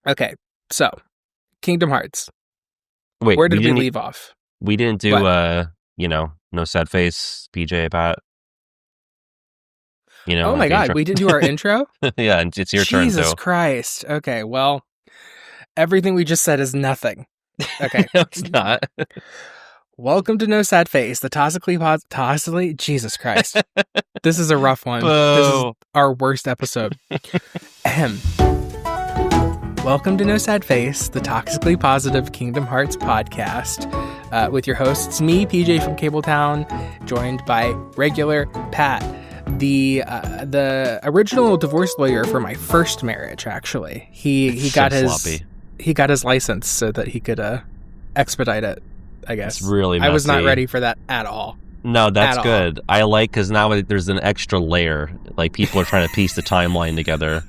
Okay, so Kingdom Hearts. Wait, Where did we leave off? We didn't do, no sad face, PJ, about, Oh my the God, intro. we didn't do our intro? Yeah, and it's your turn, Jesus too. Christ. Okay, well, everything we just said is nothing. Okay. No, it's not. Welcome to No Sad Face, the toxically, Jesus Christ. This is a rough one. Boo. This is our worst episode. Ahem. Welcome to No Sad Face, the toxically positive Kingdom Hearts podcast, with your hosts, me, PJ from Cabletown, joined by regular Pat, the original divorce lawyer for my first marriage. Actually, he got his license so that he could expedite it. I guess it's really messy. I was not ready for that at all. No, that's good. I like because now there's an extra layer. Like people are trying to piece the timeline together.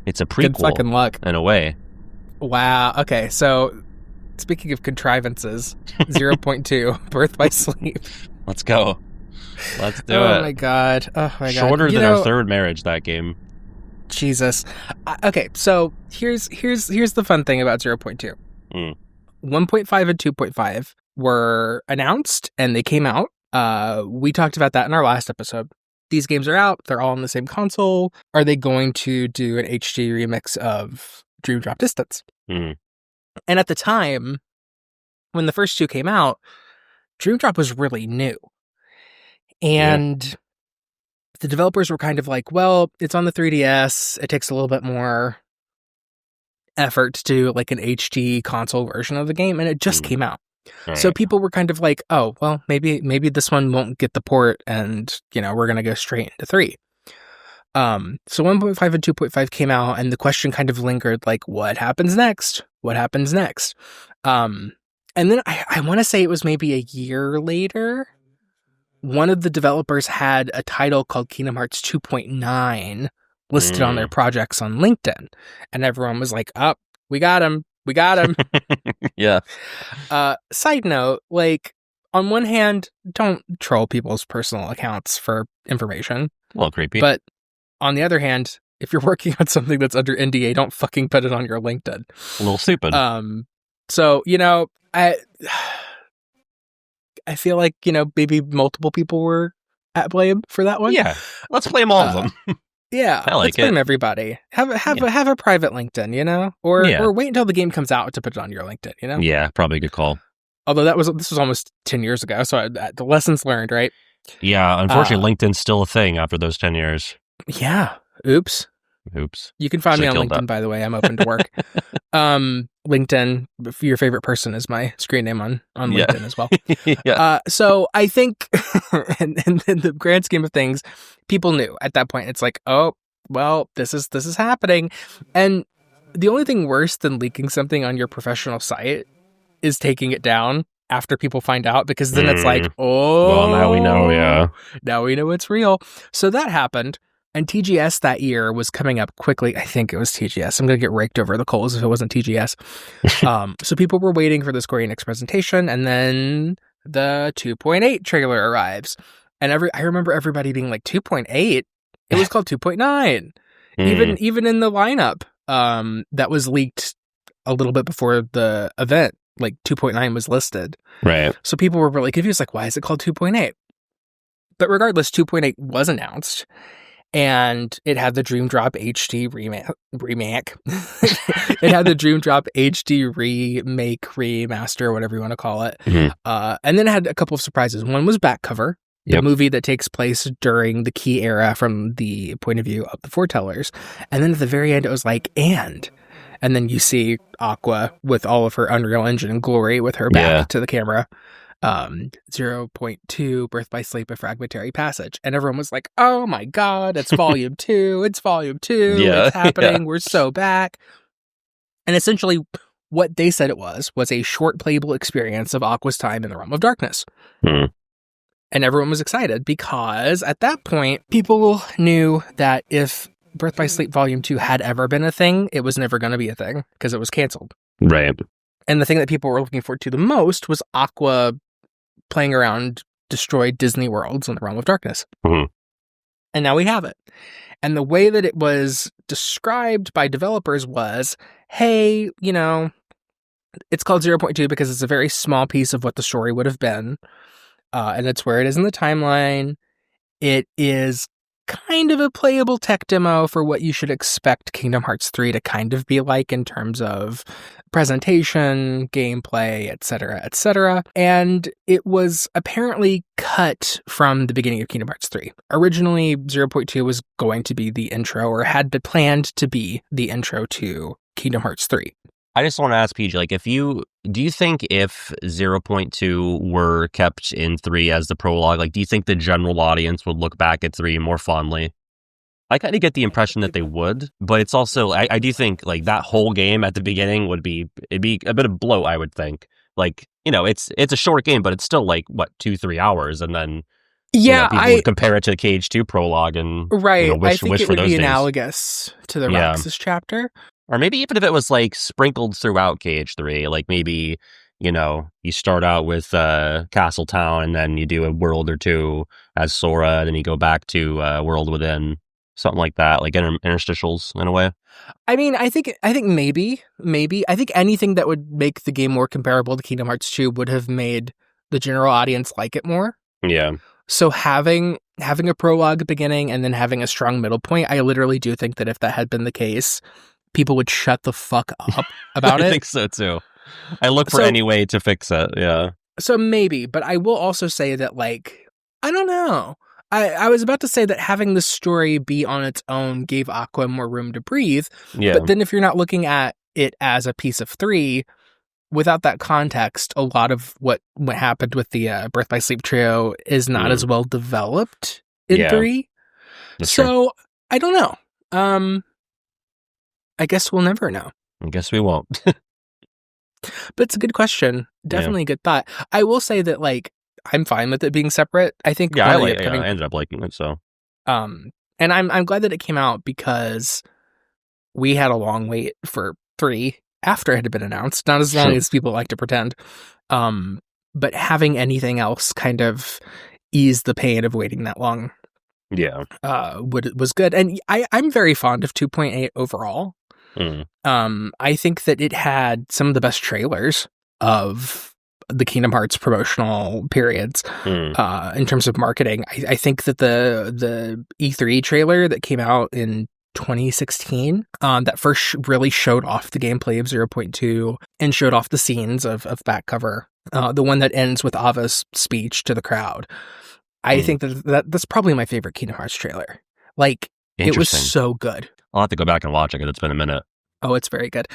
It's a prequel. Good fucking luck. In a way. Wow. Okay, so speaking of contrivances, 0.2, Birth by Sleep. Let's go. Let's do it. Oh my god. Shorter than our third marriage, that game. Jesus. Okay, so here's the fun thing about 0.2. 1.5 and 2.5 were announced and they came out. We talked about that in our last episode. These games are out. They're all on the same console. Are they going to do an HD remix of Dream Drop Distance? And at the time, when the first two came out, Dream Drop was really new. And the developers were kind of like, well, it's on the 3DS. It takes a little bit more effort to do like an HD console version of the game. And it just came out. So people were kind of like, oh, well, maybe this one won't get the port and, we're going to go straight into 3. So 1.5 and 2.5 came out and the question kind of lingered like, what happens next? What happens next? And then I want to say it was maybe a year later. One of the developers had a title called Kingdom Hearts 2.9 listed on their projects on LinkedIn. And everyone was like, oh, we got him. We got him. Yeah. Side note, like, on one hand, don't troll people's personal accounts for information. A little creepy. But on the other hand, if you're working on something that's under NDA, don't fucking put it on your LinkedIn. A little stupid. So, I feel like, maybe multiple people were at blame for that one. Yeah. Let's blame all of them. Yeah, let's blame everybody. Have a private LinkedIn, or wait until the game comes out to put it on your LinkedIn, Yeah, probably a good call. Although this was almost 10 years ago, so the lessons learned, right? Yeah, unfortunately, LinkedIn's still a thing after those 10 years. Yeah. Oops. You can find me on LinkedIn, by the way. I'm open to work. LinkedIn, your favorite person is my screen name on LinkedIn as well. Yeah. So I think in the grand scheme of things, people knew at that point. It's like, oh, well, this is happening. And the only thing worse than leaking something on your professional site is taking it down after people find out, because then it's like, oh, well, now we know, yeah. Now we know it's real. So that happened. And TGS that year was coming up quickly. I think it was TGS. I'm going to get raked over the coals if it wasn't TGS. So people were waiting for the Square Enix presentation, and then the 2.8 trailer arrives. And I remember everybody being like, 2.8? It was called 2.9. Even in the lineup that was leaked a little bit before the event, like 2.9 was listed. Right. So people were really confused, like, why is it called 2.8? But regardless, 2.8 was announced. And it had the Dream Drop HD remake. It had the Dream Drop HD remake, remaster, whatever you want to call it. And then it had a couple of surprises. One was Back Cover, the movie that takes place during the key era from the point of view of the foretellers. And then at the very end, it was like, and then you see Aqua with all of her Unreal Engine glory with her back to the camera. 0.2 Birth by Sleep, a Fragmentary Passage. And everyone was like, oh my god, it's volume 2, it's volume 2, it's happening, we're so back. And essentially what they said it was a short playable experience of Aqua's time in the Realm of Darkness. And everyone was excited because at that point, people knew that if Birth by Sleep volume 2 had ever been a thing, it was never going to be a thing because it was canceled. Right. And the thing that people were looking forward to the most was Aqua playing around destroyed Disney worlds in the Realm of Darkness. And now we have it. And the way that it was described by developers was, hey, it's called 0.2 because it's a very small piece of what the story would have been. And it's where it is in the timeline. It is kind of a playable tech demo for what you should expect Kingdom Hearts 3 to kind of be like in terms of presentation, gameplay, etc., etc. And it was apparently cut from the beginning of Kingdom Hearts 3. Originally, 0.2 was going to be the intro, or had been planned to be the intro to Kingdom Hearts 3. I just want to ask PJ, like, do you think if 0.2 were kept in 3 as the prologue, like, do you think the general audience would look back at 3 more fondly? I kind of get the impression that they would, but it's also, I do think, like, that whole game at the beginning it'd be a bit of bloat, I would think. Like, it's a short game, but it's still, like, what, 2-3 hours, and then, people would compare it to the KH2 prologue and, I think wish it for would those be days. Analogous to the Roxas chapter. Or maybe even if it was, like, sprinkled throughout KH3, like, maybe, you start out with Castle Town, and then you do a world or two as Sora, and then you go back to World Within, something like that, like interstitials in a way. I mean, I think maybe. I think anything that would make the game more comparable to Kingdom Hearts 2 would have made the general audience like it more. Yeah. So having a prologue beginning and then having a strong middle point, I literally do think that if that had been the case, people would shut the fuck up about it. I think so too. I look for any way to fix it. Yeah. So maybe, but I will also say that, like, I don't know. I was about to say that having the story be on its own gave Aqua more room to breathe. Yeah. But then if you're not looking at it as a piece of 3, without that context, a lot of what happened with the Birth by Sleep trio is not as well developed in 3. That's so true. I don't know. I guess we'll never know. I guess we won't. But it's a good question. Definitely a good thought. I will say that, like, I'm fine with it being separate. I think I ended up liking it, so. And I'm glad that it came out because we had a long wait for 3 after it had been announced. Not as long as people like to pretend. But having anything else kind of ease the pain of waiting that long. Yeah. Was good. And I'm very fond of 2.8 overall. I think that it had some of the best trailers of the Kingdom Hearts promotional periods in terms of marketing. I think that the E3 trailer that came out in 2016 that first really showed off the gameplay of 0.2 and showed off the scenes of back cover, the one that ends with Ava's speech to the crowd. I think that's probably my favorite Kingdom Hearts trailer. Like, it was so good. I'll have to go back and watch it because it's been a minute. Oh, it's very good.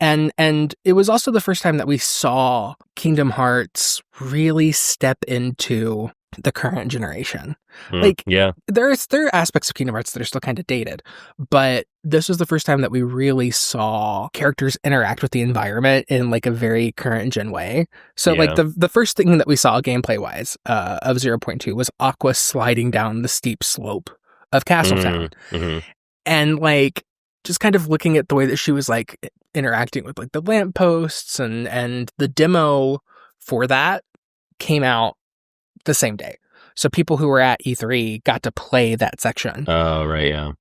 And it was also the first time that we saw Kingdom Hearts really step into the current generation. There are aspects of Kingdom Hearts that are still kind of dated, but this was the first time that we really saw characters interact with the environment in, like, a very current gen way. So like the first thing that we saw gameplay wise of 0.2 was Aqua sliding down the steep slope of Castletown. And, like, just kind of looking at the way that she was, like, interacting with, like, the lampposts and the demo for that came out the same day. So people who were at E3 got to play that section. Oh, right, yeah.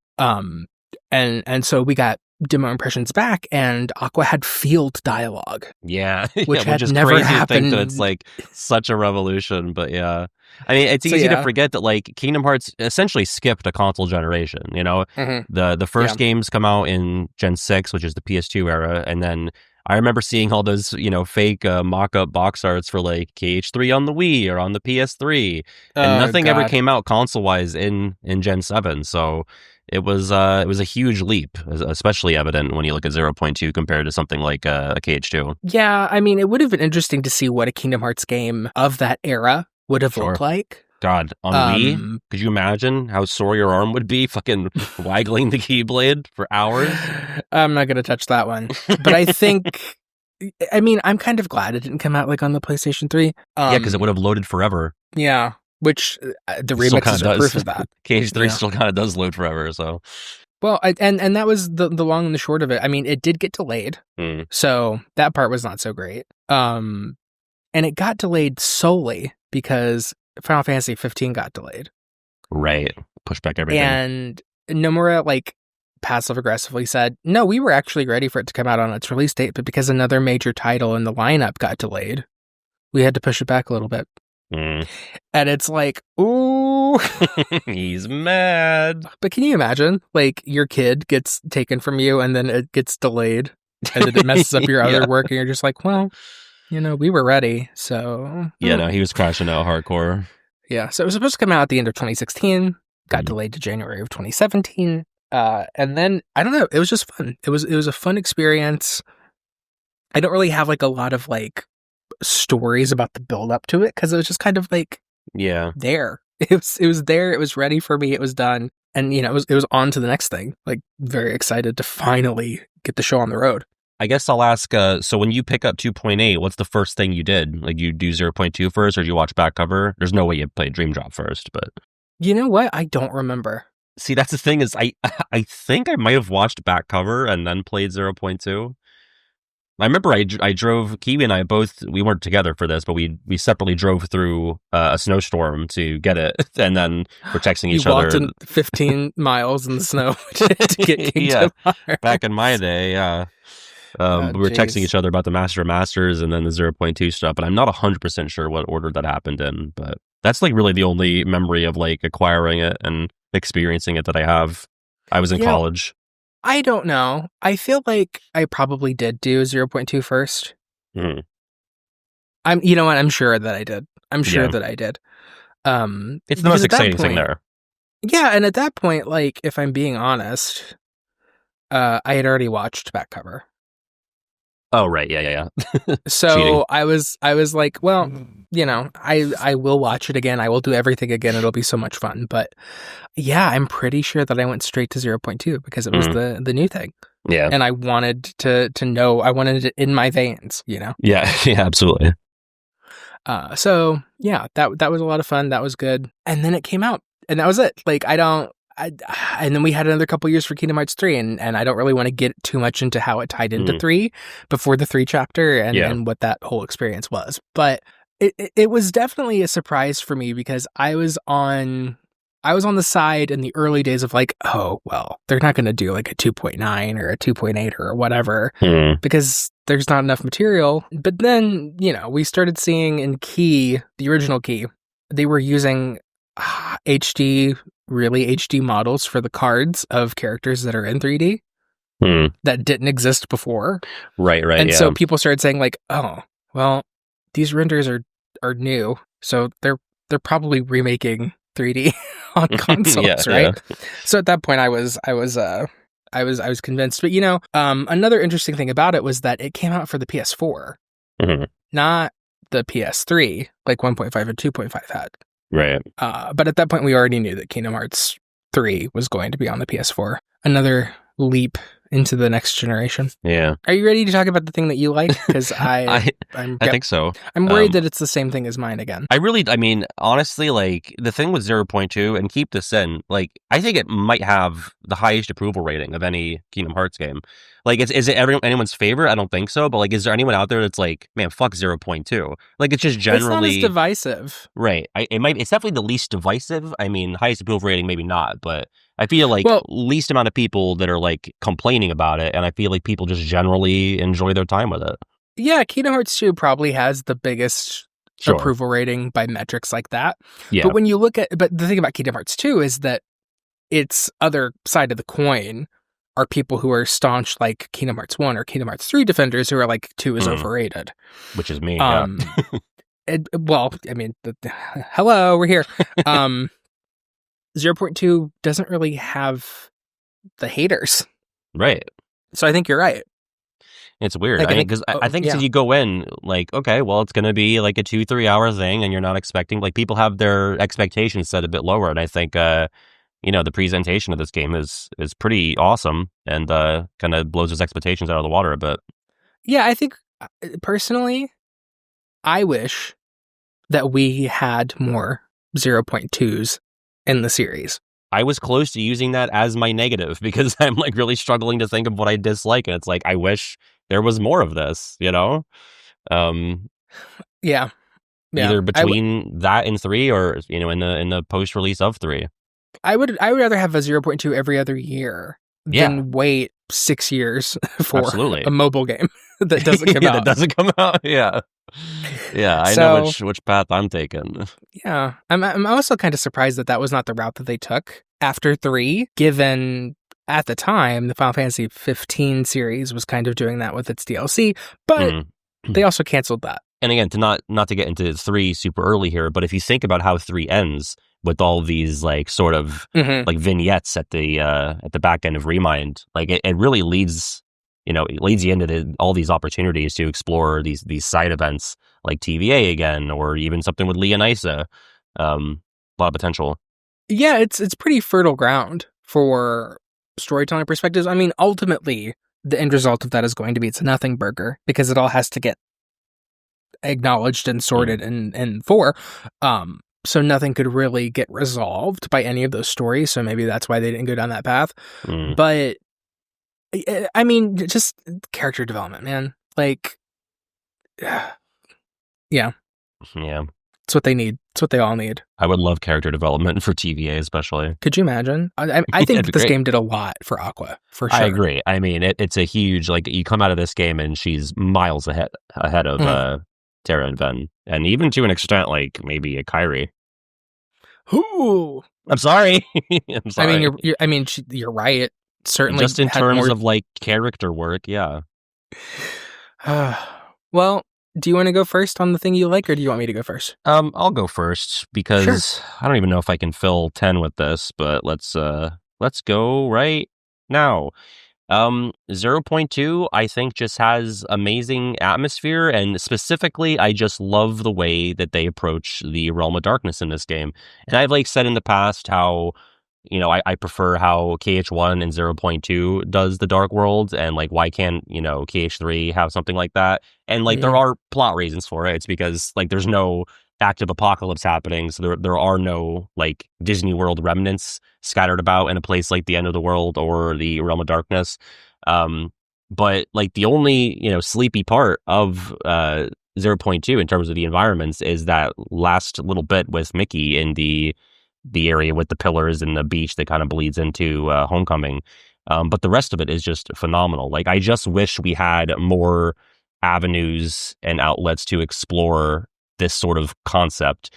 And so we got demo impressions back, and Aqua had field dialogue. Yeah. Which had is never crazy happened. To think that it's, like, such a revolution, but yeah. I mean, it's easy to forget that, like, Kingdom Hearts essentially skipped a console generation, The first games come out in Gen 6, which is the PS2 era, and then I remember seeing all those, fake mock-up box arts for, like, KH3 on the Wii or on the PS3, and nothing ever came out console-wise in Gen 7, so it was a huge leap, especially evident when you look at 0.2 compared to something like a KH2. Yeah, I mean, it would have been interesting to see what a Kingdom Hearts game of that era would have looked like. God, on Wii, could you imagine how sore your arm would be fucking waggling the Keyblade for hours? I'm not going to touch that one. But I think, I mean, I'm kind of glad it didn't come out, like, on the PlayStation 3. Because it would have loaded forever. Yeah, which the remixes are proof of that. KH3 still kind of does load forever, so... Well, and that was the long and the short of it. I mean, it did get delayed, so that part was not so great. And it got delayed solely because Final Fantasy 15 got delayed. Right. push back everything. And Nomura, like, passive-aggressively said, no, we were actually ready for it to come out on its release date, but because another major title in the lineup got delayed, we had to push it back a little bit. And it's like, ooh. He's mad. But can you imagine, like, your kid gets taken from you and then it gets delayed and then it messes up your other work and you're just like, well, you know, we were ready, so... Yeah, no, he was crashing out hardcore. Yeah, so it was supposed to come out at the end of 2016, got delayed to January of 2017, and then, I don't know, it was just fun. It was a fun experience. I don't really have, like, a lot of, like, stories about the build up to it because it was just kind of like there. It was there, it was ready for me, it was done, and you know it was on to the next thing. Like, very excited to finally get the show on the road. I guess I'll ask, so when you pick up 2.8, what's the first thing you did? Like, you do 0.2 first, or did you watch back cover? There's no way you played Dream Drop first, but you know what, I don't remember. See, that's the thing, is I think I might have watched back cover and then played 0.2. I remember I drove, Kiwi and I both, we weren't together for this, but we separately drove through a snowstorm to get it, and then we're texting each other. You walked 15 miles in the snow to get Kingdom Hearts. Back in my day, we were texting each other about the Master of Masters and then the 0.2 stuff, but I'm not 100% sure what order that happened in, but that's like really the only memory of like acquiring it and experiencing it that I have. I was in college. I don't know. I feel like I probably did do 0.2 first. You know what? I'm sure that I did. That I did. It's the most exciting thing there. Yeah, and at that point, like, if I'm being honest, I had already watched back cover. Oh, right. Yeah. So I was like, well, you know, I will watch it again. I will do everything again. It'll be so much fun. But yeah, I'm pretty sure that I went straight to 0.2 because it was the new thing. Yeah. And I wanted to know, I wanted it in my veins, you know? Yeah, absolutely. So yeah, that was a lot of fun. That was good. And then it came out and that was it. Like, and then we had another couple years for Kingdom Hearts 3, and I don't really want to get too much into how it tied into 3 before the 3 chapter and what that whole experience was. But it was definitely a surprise for me because I was on the side in the early days of like, oh, well, they're not going to do like a 2.9 or a 2.8 or whatever because there's not enough material. But then, you know, we started seeing in Key, the original Key, they were using really HD models for the cards of characters that are in 3D that didn't exist before. Right. And so people started saying like, oh, well, these renders are new, so they're probably remaking 3D on consoles, right? Yeah. So at that point, I was convinced. But you know, another interesting thing about it was that it came out for the PS4, not the PS3, like 1.5 and 2.5 had. Right. But at that point, we already knew that Kingdom Hearts 3 was going to be on the PS4. Another leap into the next generation. Yeah. Are you ready to talk about the thing that you like? Because I think so. I'm worried that it's the same thing as mine again. I mean, honestly, like, the thing with 0.2, and keep this in, like, I think it might have the highest approval rating of any Kingdom Hearts game. Like, is it anyone's favorite? I don't think so, but, like, is there anyone out there that's like, man, fuck 0.2? Like, it's just generally... It's not as divisive. Right. It's definitely the least divisive. I mean, highest approval rating, maybe not, but I feel like least amount of people that are, like, complaining about it, and I feel like people just generally enjoy their time with it. Yeah, Kingdom Hearts 2 probably has the biggest approval rating by metrics like that. Yeah. But when you look at... But the thing about Kingdom Hearts 2 is that its other side of the coin are people who are staunch like Kingdom Hearts 1 or Kingdom Hearts 3 defenders who are like 2 is overrated. Which is me, well, I mean, hello, we're here. 0.2 doesn't really have the haters. Right. So I think you're right. It's weird. Like, I think so you go in like, okay, well, it's going to be like a 2-3 hour thing and you're not expecting, like, people have their expectations set a bit lower. And I think, you know, the presentation of this game is pretty awesome and kind of blows his expectations out of the water a bit. Yeah, I think personally, I wish that we had more 0.2s in the series. I was close to using that as my negative because I'm like really struggling to think of what I dislike. And it's like, I wish there was more of this, you know? Yeah. Either between that and 3 or, you know, in the post-release of 3. I would rather have a 0.2 every other year than wait 6 years for a mobile game that doesn't come out. That doesn't come out. Yeah. Yeah, I know which path I'm taking. Yeah. I'm also kind of surprised that was not the route that they took after 3, given at the time the Final Fantasy 15 series was kind of doing that with its DLC, but they also canceled that. And again, to not to get into 3 super early here, but if you think about how 3 ends with all these like sort of like vignettes at the back end of Remind, like it really leads you into all these opportunities to explore these side events like TVA again, or even something with Leonisa. A lot of potential. Yeah, it's pretty fertile ground for storytelling perspectives. I mean, ultimately, the end result of that is going to be it's a nothing burger because it all has to get acknowledged and sorted in 4. So nothing could really get resolved by any of those stories. So maybe that's why they didn't go down that path. But I mean, just character development, man. Like, yeah. It's what they need. It's what they all need. I would love character development for TVA, especially. Could you imagine? I think that this game did a lot for Aqua, for sure. I agree. I mean, it's a huge, like, you come out of this game and she's miles ahead of Terra and Ven, and even to an extent, like maybe a Kyrie. Ooh, I'm sorry. I'm sorry. You're right. Certainly, just in terms of like character work, yeah. Well, do you want to go first on the thing you like, or do you want me to go first? I'll go first because I don't even know if I can fill 10 with this, but let's go right now. 0.2, I think, just has amazing atmosphere, and specifically, I just love the way that they approach the Realm of Darkness in this game. And I've like said in the past how, I prefer how KH1 and 0.2 does the Dark World, and like why can't, KH3 have something like that? And like there are plot reasons for it. It's because like there's no active apocalypse happening, so there are no like Disney World remnants scattered about in a place like the End of the World or the Realm of Darkness. But like the only sleepy part of 0.2 in terms of the environments is that last little bit with Mickey in the area with the pillars and the beach that kind of bleeds into Homecoming. But the rest of it is just phenomenal. Like I just wish we had more avenues and outlets to explore this sort of concept,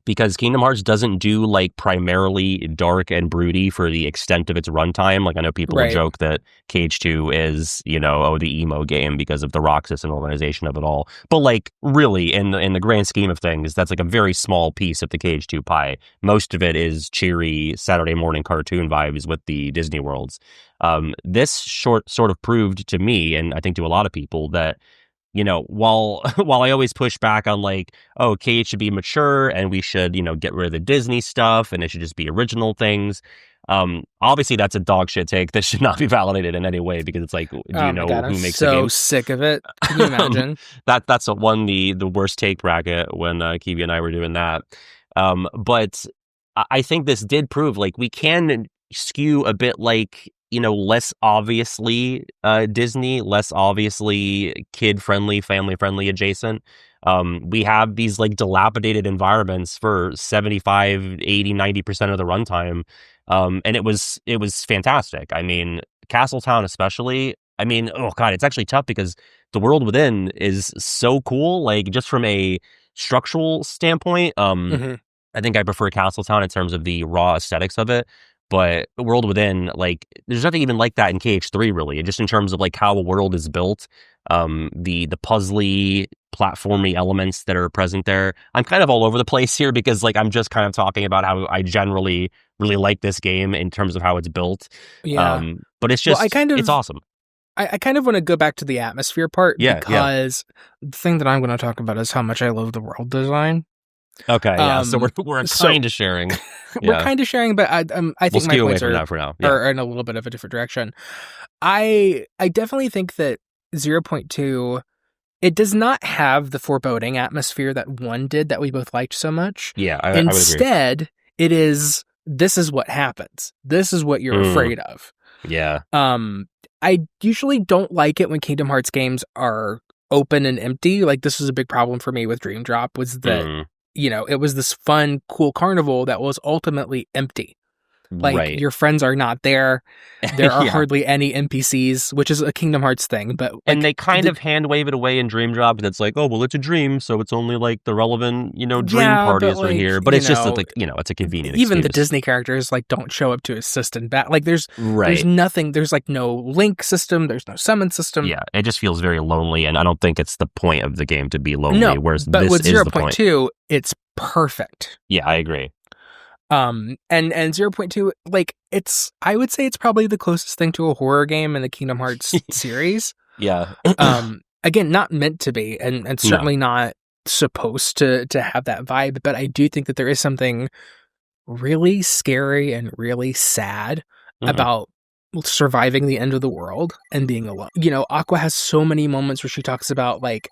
because Kingdom Hearts doesn't do like primarily dark and broody for the extent of its runtime. Like I know people will joke that KH2 is the emo game because of the Roxas and organization of it all, but like really in the grand scheme of things, that's like a very small piece of the KH2 pie. Most of it is cheery Saturday morning cartoon vibes with the Disney worlds. This sort of proved to me, and I think to a lot of people, that while I always push back on like, oh, KH should be mature and we should, get rid of the Disney stuff and it should just be original things. Obviously that's a dog shit take that should not be validated in any way, because it's like, do you know who makes the game? So sick of it. Can you imagine? That's what won the worst take bracket when Kiwi and I were doing that. But I think this did prove like we can skew a bit like, less obviously Disney, less obviously kid-friendly, family-friendly adjacent. We have these like dilapidated environments for 75, 80, 90% of the runtime. And it was fantastic. I mean, Castletown especially, I mean, oh God, it's actually tough because the world within is so cool. Like just from a structural standpoint, I think I prefer Castletown in terms of the raw aesthetics of it. But the world within, like, there's nothing even like that in KH3, really. Just in terms of like how a world is built, the puzzly, platformy elements that are present there. I'm kind of all over the place here because like I'm just kind of talking about how I generally really like this game in terms of how it's built. Yeah. But it's just, it's awesome. I kind of want to go back to the atmosphere part because the thing that I'm going to talk about is how much I love the world design. Okay, yeah. So we're kind of sharing. We're kind of sharing, but I think my points are in a little bit of a different direction. I definitely think that 0.2, it does not have the foreboding atmosphere that 1 did that we both liked so much. Yeah, I Instead, would agree. it is, this is what happens. This is what you're afraid of. Yeah. I usually don't like it when Kingdom Hearts games are open and empty. Like this was a big problem for me with Dream Drop, was that it was this fun, cool carnival that was ultimately empty. Like, your friends are not there. There are hardly any NPCs, which is a Kingdom Hearts thing. But and they kind of hand wave it away in Dream Drop, and it's like, oh, well, it's a dream, so it's only like the relevant, dream parties are here. But it's just that, it's a convenient even excuse. The Disney characters like don't show up to assist and back. Like, there's nothing. There's like no link system. There's no summon system. Yeah, it just feels very lonely, and I don't think it's the point of the game to be lonely. No, whereas but this with is the point. 0.2, it's perfect. Yeah, I agree. And 0.2, like, I would say it's probably the closest thing to a horror game in the Kingdom Hearts series. Yeah. Again, not meant to be, and certainly not supposed to have that vibe, but I do think that there is something really scary and really sad about surviving the end of the world and being alone. Aqua has so many moments where she talks about, like,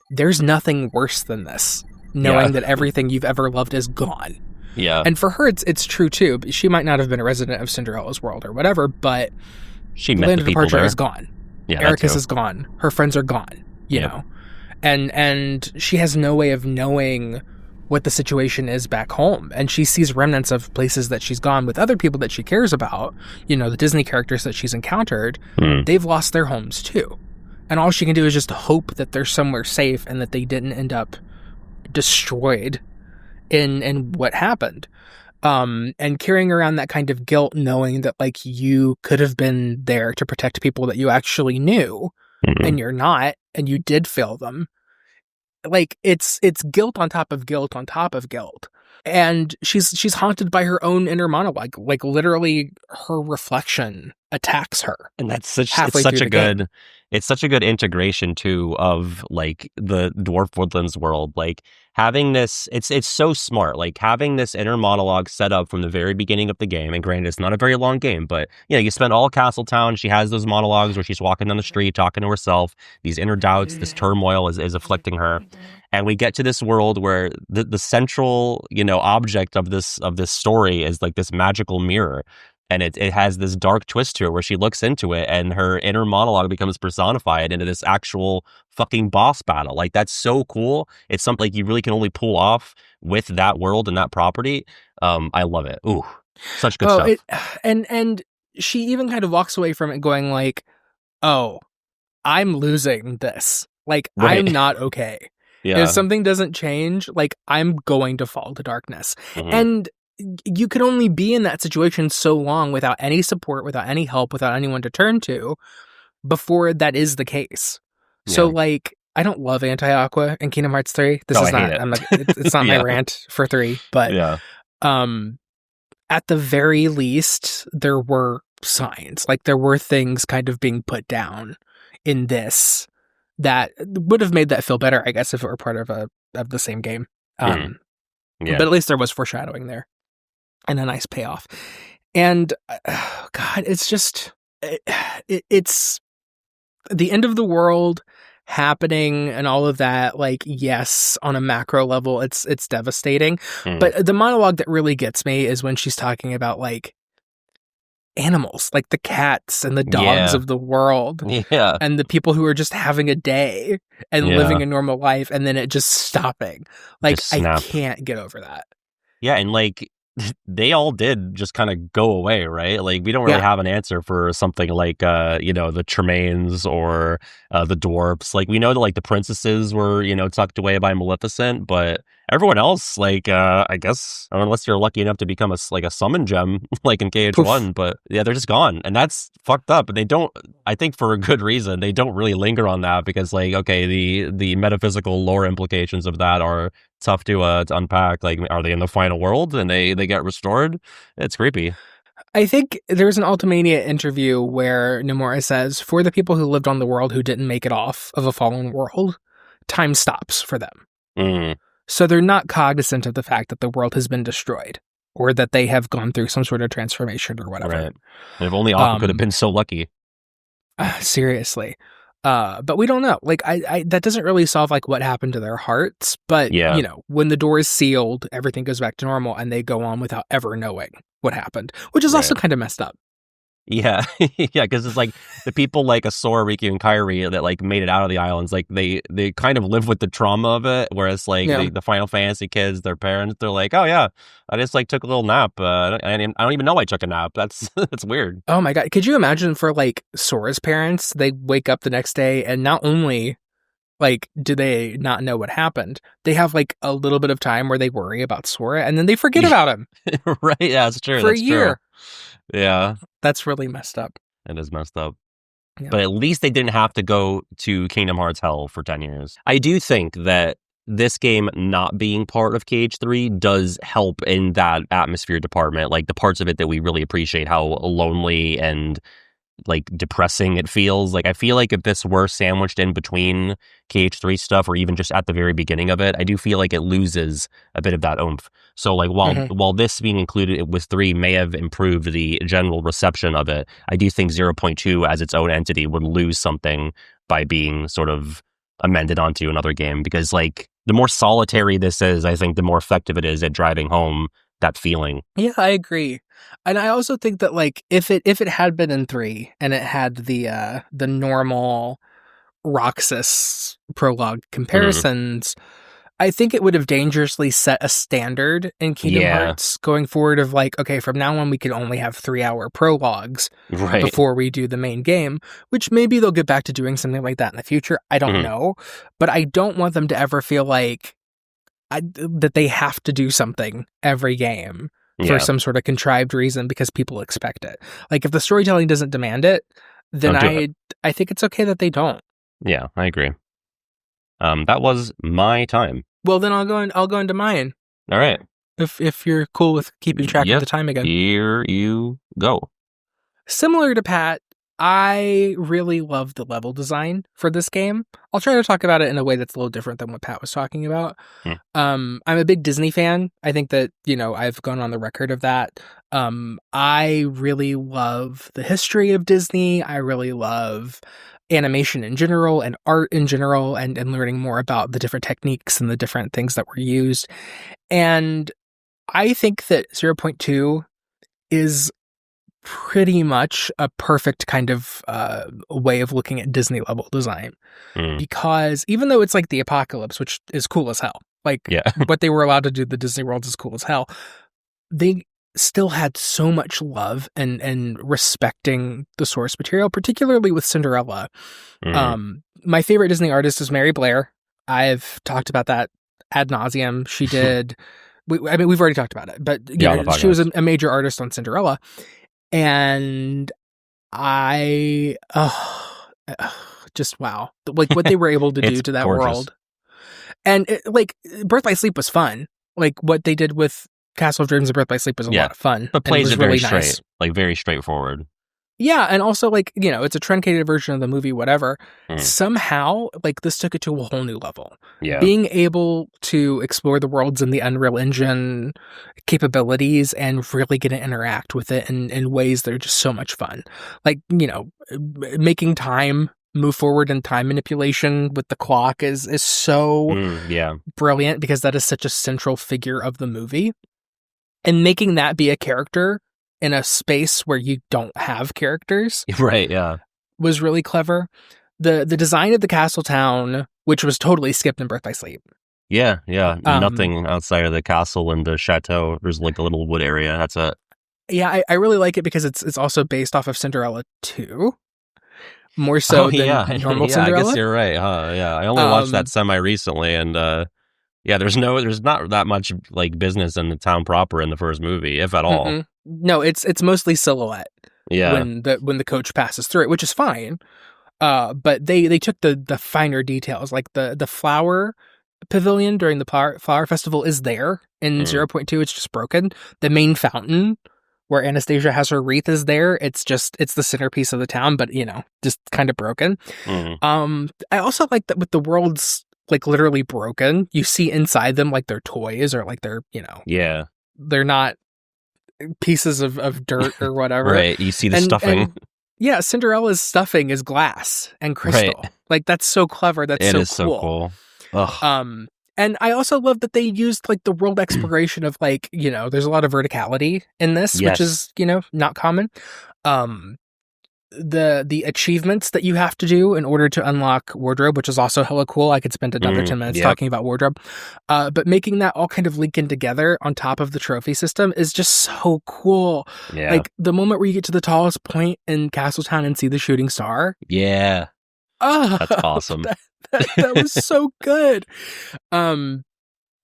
there's nothing worse than this, knowing that everything you've ever loved is gone. Yeah. And for her, it's true, too. She might not have been a resident of Cinderella's world or whatever, but she the met Land the of people Departure there. is gone. Yeah, Ericus is gone. Her friends are gone, you know. And she has no way of knowing what the situation is back home. And she sees remnants of places that she's gone with other people that she cares about. The Disney characters that she's encountered, they've lost their homes, too. And all she can do is just hope that they're somewhere safe and that they didn't end up destroyed in what happened. And carrying around that kind of guilt, knowing that, like, you could have been there to protect people that you actually knew, and you're not, and you did fail them. Like, it's guilt on top of guilt on top of guilt. And she's haunted by her own inner monologue. Like, literally, her reflection attacks her. And that's such a good integration too of, like, the Dwarf Woodlands world. Like, having this, it's so smart. Like, having this inner monologue set up from the very beginning of the game. And granted, it's not a very long game, but you spend all Castletown. She has those monologues where she's walking down the street talking to herself. These inner doubts, this turmoil is afflicting her. And we get to this world where the central, object of this story is like this magical mirror. And it has this dark twist to it where she looks into it and her inner monologue becomes personified into this actual fucking boss battle. Like, that's so cool. It's something like you really can only pull off with that world and that property. I love it. Ooh, such good stuff. And she even kind of walks away from it going like, oh, I'm losing this. Like, I'm not okay. Yeah. If something doesn't change, like, I'm going to fall to darkness. And you can only be in that situation so long without any support, without any help, without anyone to turn to before that is the case. So, like, I don't love anti-Aqua in Kingdom Hearts 3. This is not, it's not my rant for 3, but at the very least, there were signs. Like, there were things kind of being put down in this that would have made that feel better, I guess, if it were part of the same game. But at least there was foreshadowing there. And a nice payoff. And God, it's just it's the end of the world happening and all of that. Like, yes, on a macro level, it's devastating. But the monologue that really gets me is when she's talking about, like, animals, like the cats and the dogs of the world, and the people who are just having a day and living a normal life, and then it just stopping. Like, I can't get over that. Yeah, and like, they all did just kind of go away, right? Like, we don't really have an answer for something like, the Tremaines or the dwarfs. Like, we know that, like, the princesses were, tucked away by Maleficent, but everyone else, like, I guess, unless you're lucky enough to become a summon gem, like in KH1, Poof. But yeah, they're just gone. And that's fucked up. And they don't, I think for a good reason, they don't really linger on that because, like, okay, the metaphysical lore implications of that are tough to unpack. Like, are they in the final world and they get restored? It's creepy. I think there's an Ultimania interview where Nomura says, for the people who lived on the world who didn't make it off of a fallen world, time stops for them. So they're not cognizant of the fact that the world has been destroyed or that they have gone through some sort of transformation or whatever. Right. And if only Aqua could have been so lucky. Seriously. But we don't know. Like, I that doesn't really solve, like, what happened to their hearts. But, when the door is sealed, everything goes back to normal and they go on without ever knowing what happened, which is also kind of messed up. Yeah, yeah, because it's like the people like Asura, Riki, and Kairi that like made it out of the islands, like they kind of live with the trauma of it, whereas like the Final Fantasy kids, their parents, they're like, oh yeah, I just like took a little nap. I don't even know I took a nap. That's weird. Oh my god, could you imagine for like Sora's parents? They wake up the next day and not only like do they not know what happened, they have like a little bit of time where they worry about Sora and then they forget about him. Right? Yeah, that's true. For a year. True. Yeah, that's really messed up. It is messed up. Yeah. But at least they didn't have to go to Kingdom Hearts Hell for 10 years. I do think that this game not being part of KH3 does help in that atmosphere department. Like the parts of it that we really appreciate, how lonely and like depressing it feels. Like I feel like if this were sandwiched in between KH3 stuff or even just at the very beginning of it, I do feel like it loses a bit of that oomph. So like while this being included with 3 may have improved the general reception of it, I do think 0.2 as its own entity would lose something by being sort of amended onto another game, because like the more solitary this is, I think the more effective it is at driving home that feeling. Yeah, I agree. And I also think that like if it had been in 3 and it had the normal Roxas prologue comparisons, I think it would have dangerously set a standard in Kingdom Hearts going forward of like, okay, from now on we can only have 3-hour prologues before we do the main game, which maybe they'll get back to doing something like that in the future. I don't know, but I don't want them to ever feel like that they have to do something every game for some sort of contrived reason because people expect it. Like if the storytelling doesn't demand it, then I think it's okay that they don't. Yeah, I agree. That was my time. Well, then I'll go into mine. All right. If you're cool with keeping track of the time again. Here you go. Similar to Pat, I really love the level design for this game. I'll try to talk about it in a way that's a little different than what Pat was talking about. I'm a big Disney fan. I think that, I've gone on the record of that. I really love the history of Disney. I really love animation in general and art in general and learning more about the different techniques and the different things that were used. And I think that 0.2 is pretty much a perfect kind of way of looking at Disney level design, because even though it's like the apocalypse, which is cool as hell, like what they were allowed to do the Disney world is cool as hell, they still had so much love and respecting the source material, particularly with Cinderella. My favorite Disney artist is Mary Blair. I've talked about that ad nauseum. She did we've already talked about it, but she was a major artist on Cinderella. And I just wow, like what they were able to do to that world. And Birth by Sleep was fun. Like what they did with Castle of Dreams and Birth by Sleep was a lot of fun. But plays it really very straight, like very straightforward. Yeah, and also it's a truncated version of the movie, whatever. Somehow, this took it to a whole new level. Yeah. Being able to explore the worlds in the Unreal Engine capabilities and really get to interact with it in ways that are just so much fun. Making time move forward in time manipulation with the clock is so brilliant, because that is such a central figure of the movie. And making that be a character in a space where you don't have characters. Right, yeah. Was really clever. The design of the castle town, which was totally skipped in Birth by Sleep. Yeah. Nothing outside of the castle and the chateau. There's like a little wood area. That's it. Yeah, I really like it because it's also based off of Cinderella 2. More so than normal Cinderella. I guess you're right, huh? Yeah, I only watched that semi-recently, and there's not that much like business in the town proper in the first movie, if at all. Mm-mm. No, it's mostly silhouette. Yeah. When the coach passes through it, which is fine. But they took the finer details, like the flower pavilion during the flower festival is there in 0.2. It's just broken. The main fountain where Anastasia has her wreath is there. It's the centerpiece of the town, but just kind of broken. I also like that with the worlds literally broken, you see inside them like they're toys or like they're they're not pieces of dirt or whatever. Right, you see the stuffing. And, Cinderella's stuffing is glass and crystal. Right. Like that's so clever. That's it so is cool. So cool. Ugh. And I also love that they used the world exploration of there's a lot of verticality in this, which is not common. Um, the achievements that you have to do in order to unlock wardrobe, which is also hella cool. I could spend another 10 minutes talking about wardrobe. But making that all kind of link in together on top of the trophy system is just so cool. Yeah. Like the moment where you get to the tallest point in Castletown and see the shooting star. Yeah. Oh, that's awesome. That was so good.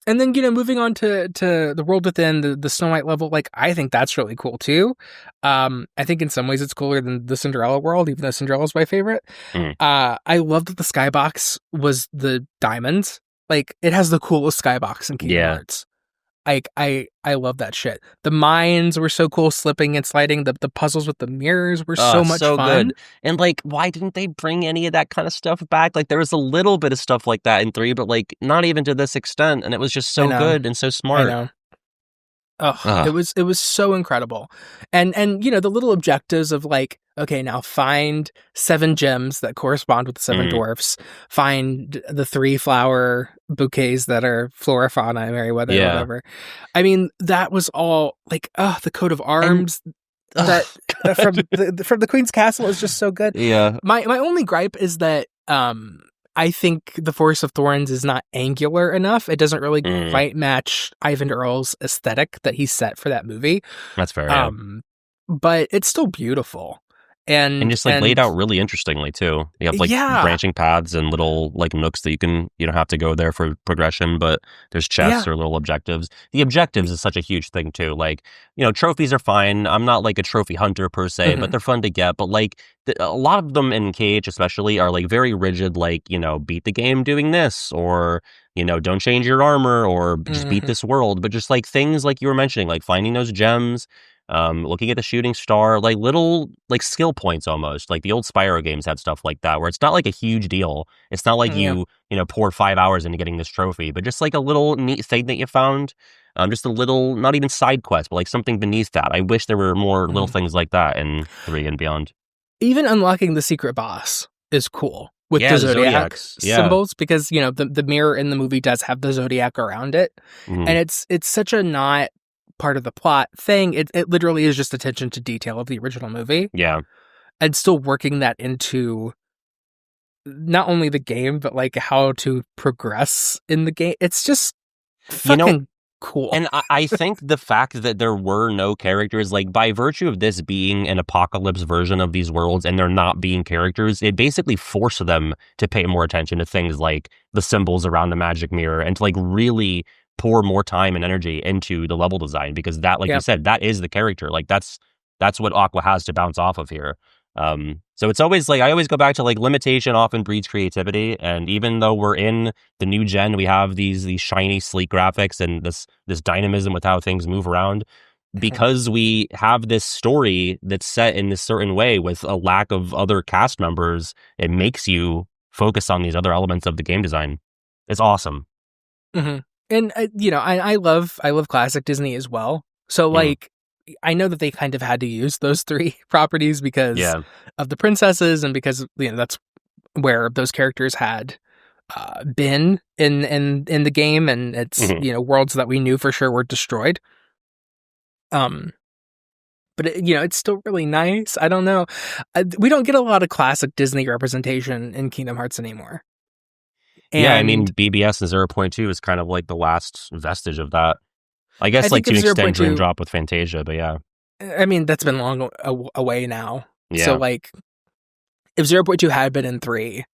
And then, moving on to the world within the Snow White level, like, I think that's really cool too. I think in some ways it's cooler than the Cinderella world, even though Cinderella's my favorite. I love that the skybox was the diamonds. Like, it has the coolest skybox in Kingdom Hearts. Like, I love that shit. The mines were so cool, slipping and sliding. The puzzles with the mirrors were so much fun. Good. And like, why didn't they bring any of that kind of stuff back? Like, there was a little bit of stuff like that in 3, but like not even to this extent. And it was just so good and so smart. I know. It was so incredible. And the little objectives of like, okay, now find 7 gems that correspond with the 7 dwarfs, find the 3 flower bouquets that are flora, fauna, Merryweather, whatever. I mean, that was all like, the coat of arms that from the Queen's Castle is just so good. Yeah. My only gripe is that I think the Forest of Thorns is not angular enough. It doesn't really quite match Ivan Earl's aesthetic that he set for that movie. That's fair. But it's still beautiful. And just like laid out really interestingly too. You have like branching paths and little like nooks that you don't have to go there for progression, but there's chests or little objectives. The objectives is such a huge thing too. Like, trophies are fine. I'm not like a trophy hunter per se, but they're fun to get. But like a lot of them in KH especially are like very rigid, like, beat the game doing this, or, don't change your armor, or just beat this world. But just like things like you were mentioning, like finding those gems, looking at the shooting star, like little like skill points almost. Like the old Spyro games had stuff like that, where it's not like a huge deal. It's not like you pour 5 hours into getting this trophy, but just like a little neat thing that you found. Just a little, not even side quest, but like something beneath that. I wish there were more little things like that in 3 and beyond. Even unlocking the secret boss is cool with the Zodiac symbols, because the mirror in the movie does have the Zodiac around it, and it's such a not part of the plot thing. It literally is just attention to detail of the original movie. Yeah. And still working that into not only the game, but like how to progress in the game. It's just fucking cool. And I think the fact that there were no characters, like by virtue of this being an apocalypse version of these worlds and there not being characters, it basically forced them to pay more attention to things like the symbols around the magic mirror, and to like really pour more time and energy into the level design, because that, like you said, that is the character. Like that's what Aqua has to bounce off of here. So it's always like, I always go back to like limitation often breeds creativity. And even though we're in the new gen, we have these shiny, sleek graphics and this dynamism with how things move around, because we have this story that's set in this certain way with a lack of other cast members. It makes you focus on these other elements of the game design. It's awesome. And I love classic Disney as well. So like, I know that they kind of had to use those 3 properties because of the princesses, and because that's where those characters had been in the game, and it's worlds that we knew for sure were destroyed. But it's still really nice. I don't know. We don't get a lot of classic Disney representation in Kingdom Hearts anymore. And I mean, BBS and 0.2 is kind of like the last vestige of that. I guess like to an extent Dream Drop with Fantasia, but yeah. I mean, that's been long away now. Yeah. So like, if 0.2 had been in 3,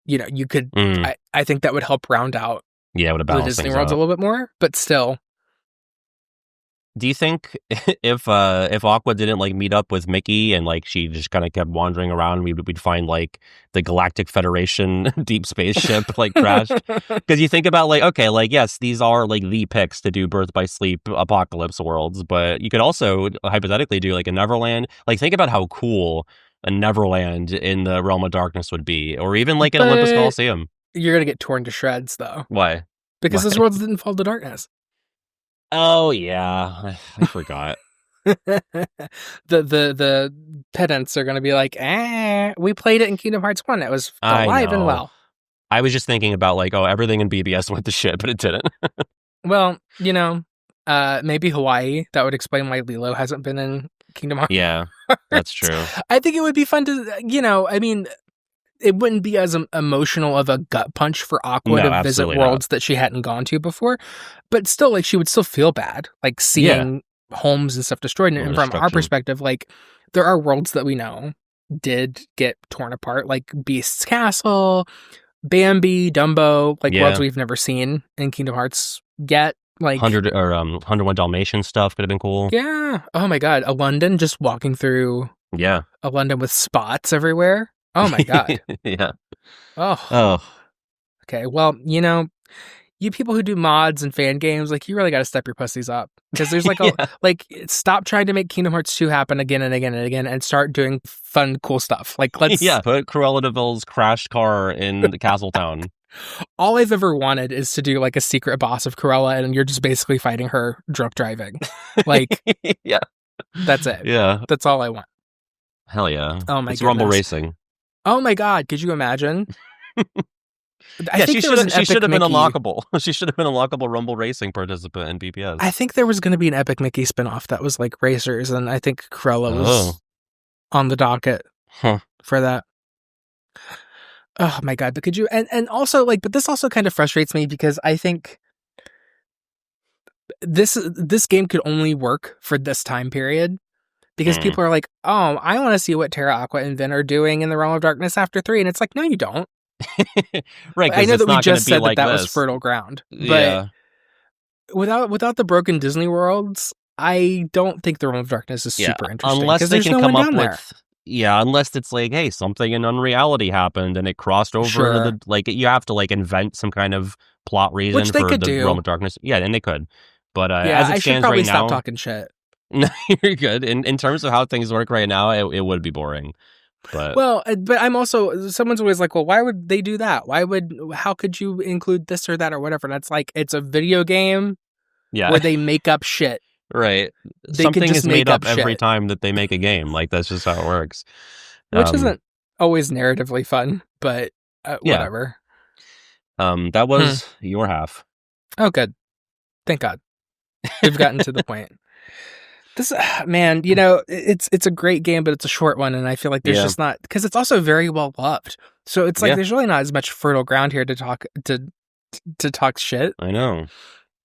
you could, I think that would help round out it would have balanced the Disney worlds a little bit more, but still. Do you think if Aqua didn't like meet up with Mickey and like she just kind of kept wandering around, we'd find like the Galactic Federation deep space ship like crashed? Because you think about like, okay, like yes, these are like the picks to do Birth by Sleep apocalypse worlds, but you could also hypothetically do like a Neverland. Like think about how cool a Neverland in the Realm of Darkness would be, or even like an Olympus Coliseum. You're gonna get torn to shreds though. Why? Because those worlds didn't fall to darkness. Oh yeah, I forgot. the pedants are going to be like, we played it in Kingdom Hearts 1. It was alive and well. I was just thinking about like, everything in BBS went to shit, but it didn't. Well, maybe Hawaii. That would explain why Lilo hasn't been in Kingdom Hearts. Yeah. That's true. I think it would be fun to, I mean, it wouldn't be as emotional of a gut punch for Aqua to visit worlds that she hadn't gone to before, but still, like, she would still feel bad, like, seeing homes and stuff destroyed. And from our perspective, like, there are worlds that we know did get torn apart, like Beast's Castle, Bambi, Dumbo, like worlds we've never seen in Kingdom Hearts yet. Like 101 Dalmatian stuff could have been cool. Yeah. Oh my god, a London, just walking through. Yeah. A London with spots everywhere. Oh my god. Yeah. Oh. Okay. Well, you people who do mods and fan games, like, you really got to step your pussies up, because there's like stop trying to make Kingdom Hearts 2 happen again and again and again, and start doing fun, cool stuff. Like, let's put Cruella de Vil's crashed car in the Castle Town. All I've ever wanted is to do like a secret boss of Cruella, and you're just basically fighting her drunk driving. Like, yeah, that's it. Yeah, that's all I want. Hell yeah! Oh my it's goodness. Rumble Racing. Oh my god! Could you imagine? She should have been unlockable. She should have been unlockable Rumble Racing participant in BPS. I think there was going to be an Epic Mickey spinoff that was like racers, and I think Cruella was on the docket for that. Oh my god! But could you and also, like, but this also kind of frustrates me, because I think this game could only work for this time period, because people are like, oh, I want to see what Terra, Aqua, and Vin are doing in the Realm of Darkness after 3, and it's like, no, you don't. Right. I know that we just said that was fertile ground, but without the broken Disney worlds, I don't think the Realm of Darkness is super interesting, unless they can come up with. Yeah, unless it's like, hey, something in Unreality happened and it crossed over into the, like, you have to like invent some kind of plot reason for the Realm of Darkness. Yeah, and they could. But as it stands right now, stop talking shit. No, you're good. In terms of how things work right now, it would be boring. But I'm also, someone's always like, well, why would they do that? How could you include this or that or whatever? And it's like, it's a video game where they make up shit. Right. Something is made up every time that they make a game. Like, that's just how it works. Which isn't always narratively fun, but whatever. That was your half. Oh, good. Thank God. We've gotten to the point. This, man, it's a great game, but it's a short one, and I feel like there's just not, because it's also very well loved. So it's like there's really not as much fertile ground here to talk shit. I know.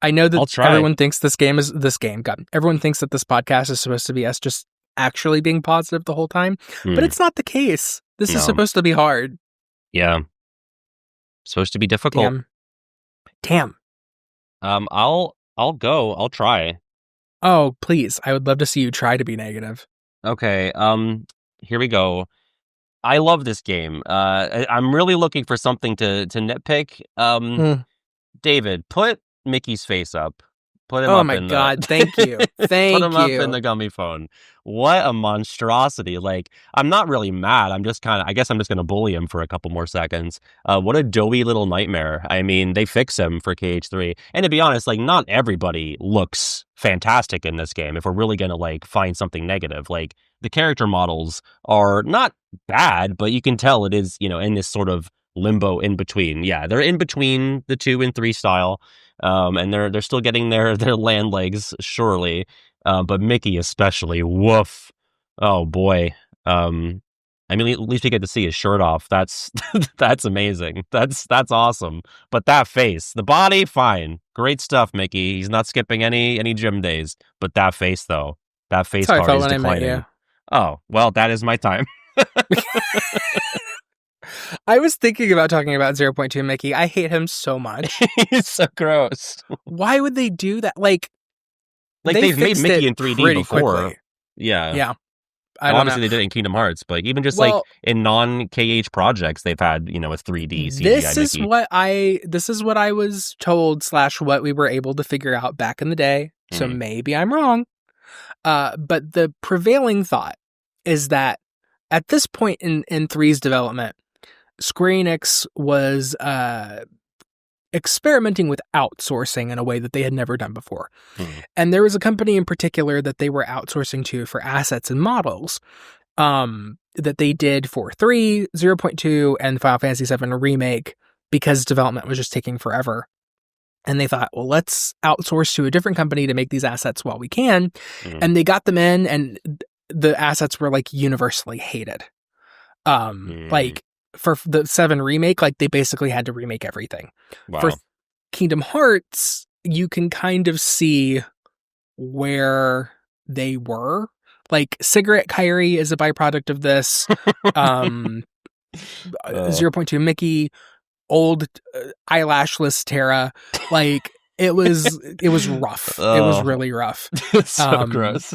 I know that everyone thinks everyone thinks that this podcast is supposed to be us just actually being positive the whole time, but it's not the case. This is supposed to be hard. Yeah. Supposed to be difficult. Damn. I'll go. I'll try. Oh, please. I would love to see you try to be negative. Okay. Here we go. I love this game. I'm really looking for something to nitpick. David, put Mickey's face up. Put him up. Oh my god! Thank you. Thank you. Put him up in the gummy phone. What a monstrosity! Like, I'm not really mad. I'm just I guess I'm just gonna bully him for a couple more seconds. What a doughy little nightmare. I mean, they fix him for KH3, and to be honest, like, not everybody looks fantastic in this game. If we're really gonna like find something negative, like, the character models are not bad, but you can tell it is, in this sort of limbo in between. Yeah, they're in between the 2 and 3 style. And they're still getting their land legs, surely. But Mickey especially, woof. Oh boy. I mean, at least we get to see his shirt off. That's that's amazing. That's awesome. But that face, the body, fine, great stuff, Mickey. He's not skipping any gym days. But that face, though, that face card is declining. Oh well, that is my time. I was thinking about talking about 0.2 Mickey. I hate him so much. He's so gross. Why would they do that? Like they've made Mickey in 3D before. Quickly. Yeah. Obviously, they did it in Kingdom Hearts, but even just like in non-KH projects, they've had a 3D CGI This is what I was told / what we were able to figure out back in the day. So maybe I'm wrong. But the prevailing thought is that at this point in 3's development, Square Enix was experimenting with outsourcing in a way that they had never done before. And there was a company in particular that they were outsourcing to for assets and models that they did for 3, 0.2, and Final Fantasy VII Remake, because development was just taking forever. And they thought, well, let's outsource to a different company to make these assets while we can. And they got them in, and the assets were like universally hated. Like for the 7 remake, like they basically had to remake everything. Wow. For Kingdom Hearts, you can kind of see where they were. Like Cigarette Kyrie is a byproduct of this. 0.2 Mickey, old eyelashless Terra. Like it was rough. It was really rough. It's so gross.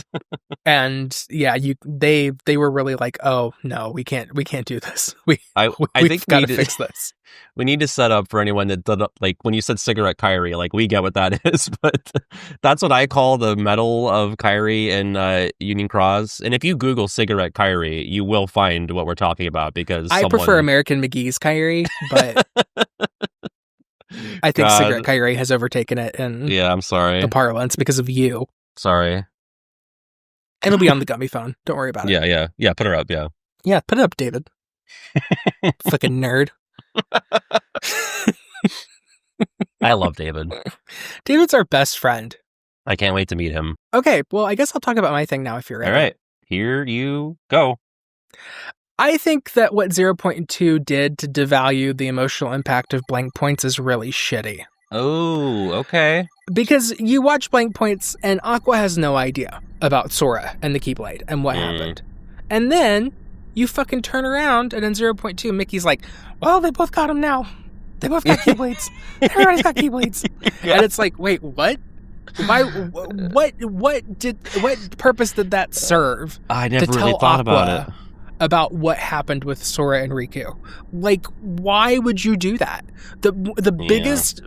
And yeah, they were really like, oh no, we can't do this. I think we gotta fix this. We need to set up for anyone that doesn't, like, when you said Cigarette Kyrie, like, we get what that is, but that's what I call the medal of Kyrie in Union Cross. And if you Google Cigarette Kyrie, you will find what we're talking about, because I prefer American McGee's Kyrie, but I think Cigarette Kyrie has overtaken it in I'm sorry. the parlance because of you. Sorry. It'll be on the gummy phone. Don't worry about it. Yeah. Put her up, yeah. Yeah, put it up, David. Fucking nerd. I love David. David's our best friend. I can't wait to meet him. Okay, well, I guess I'll talk about my thing now if you're ready. All right, here you go. I think that what 0.2 did to devalue the emotional impact of blank points is really shitty. Oh, okay. Because you watch blank points and Aqua has no idea about Sora and the Keyblade and what happened. And then you fucking turn around and in 0.2 Mickey's like, well, they both got him now. They both got Keyblades. Everybody's got Keyblades. Yeah. And it's like, wait, what? Why? What purpose did that serve? I never really thought about it. About what happened with Sora and Riku. Like, why would you do that? The biggest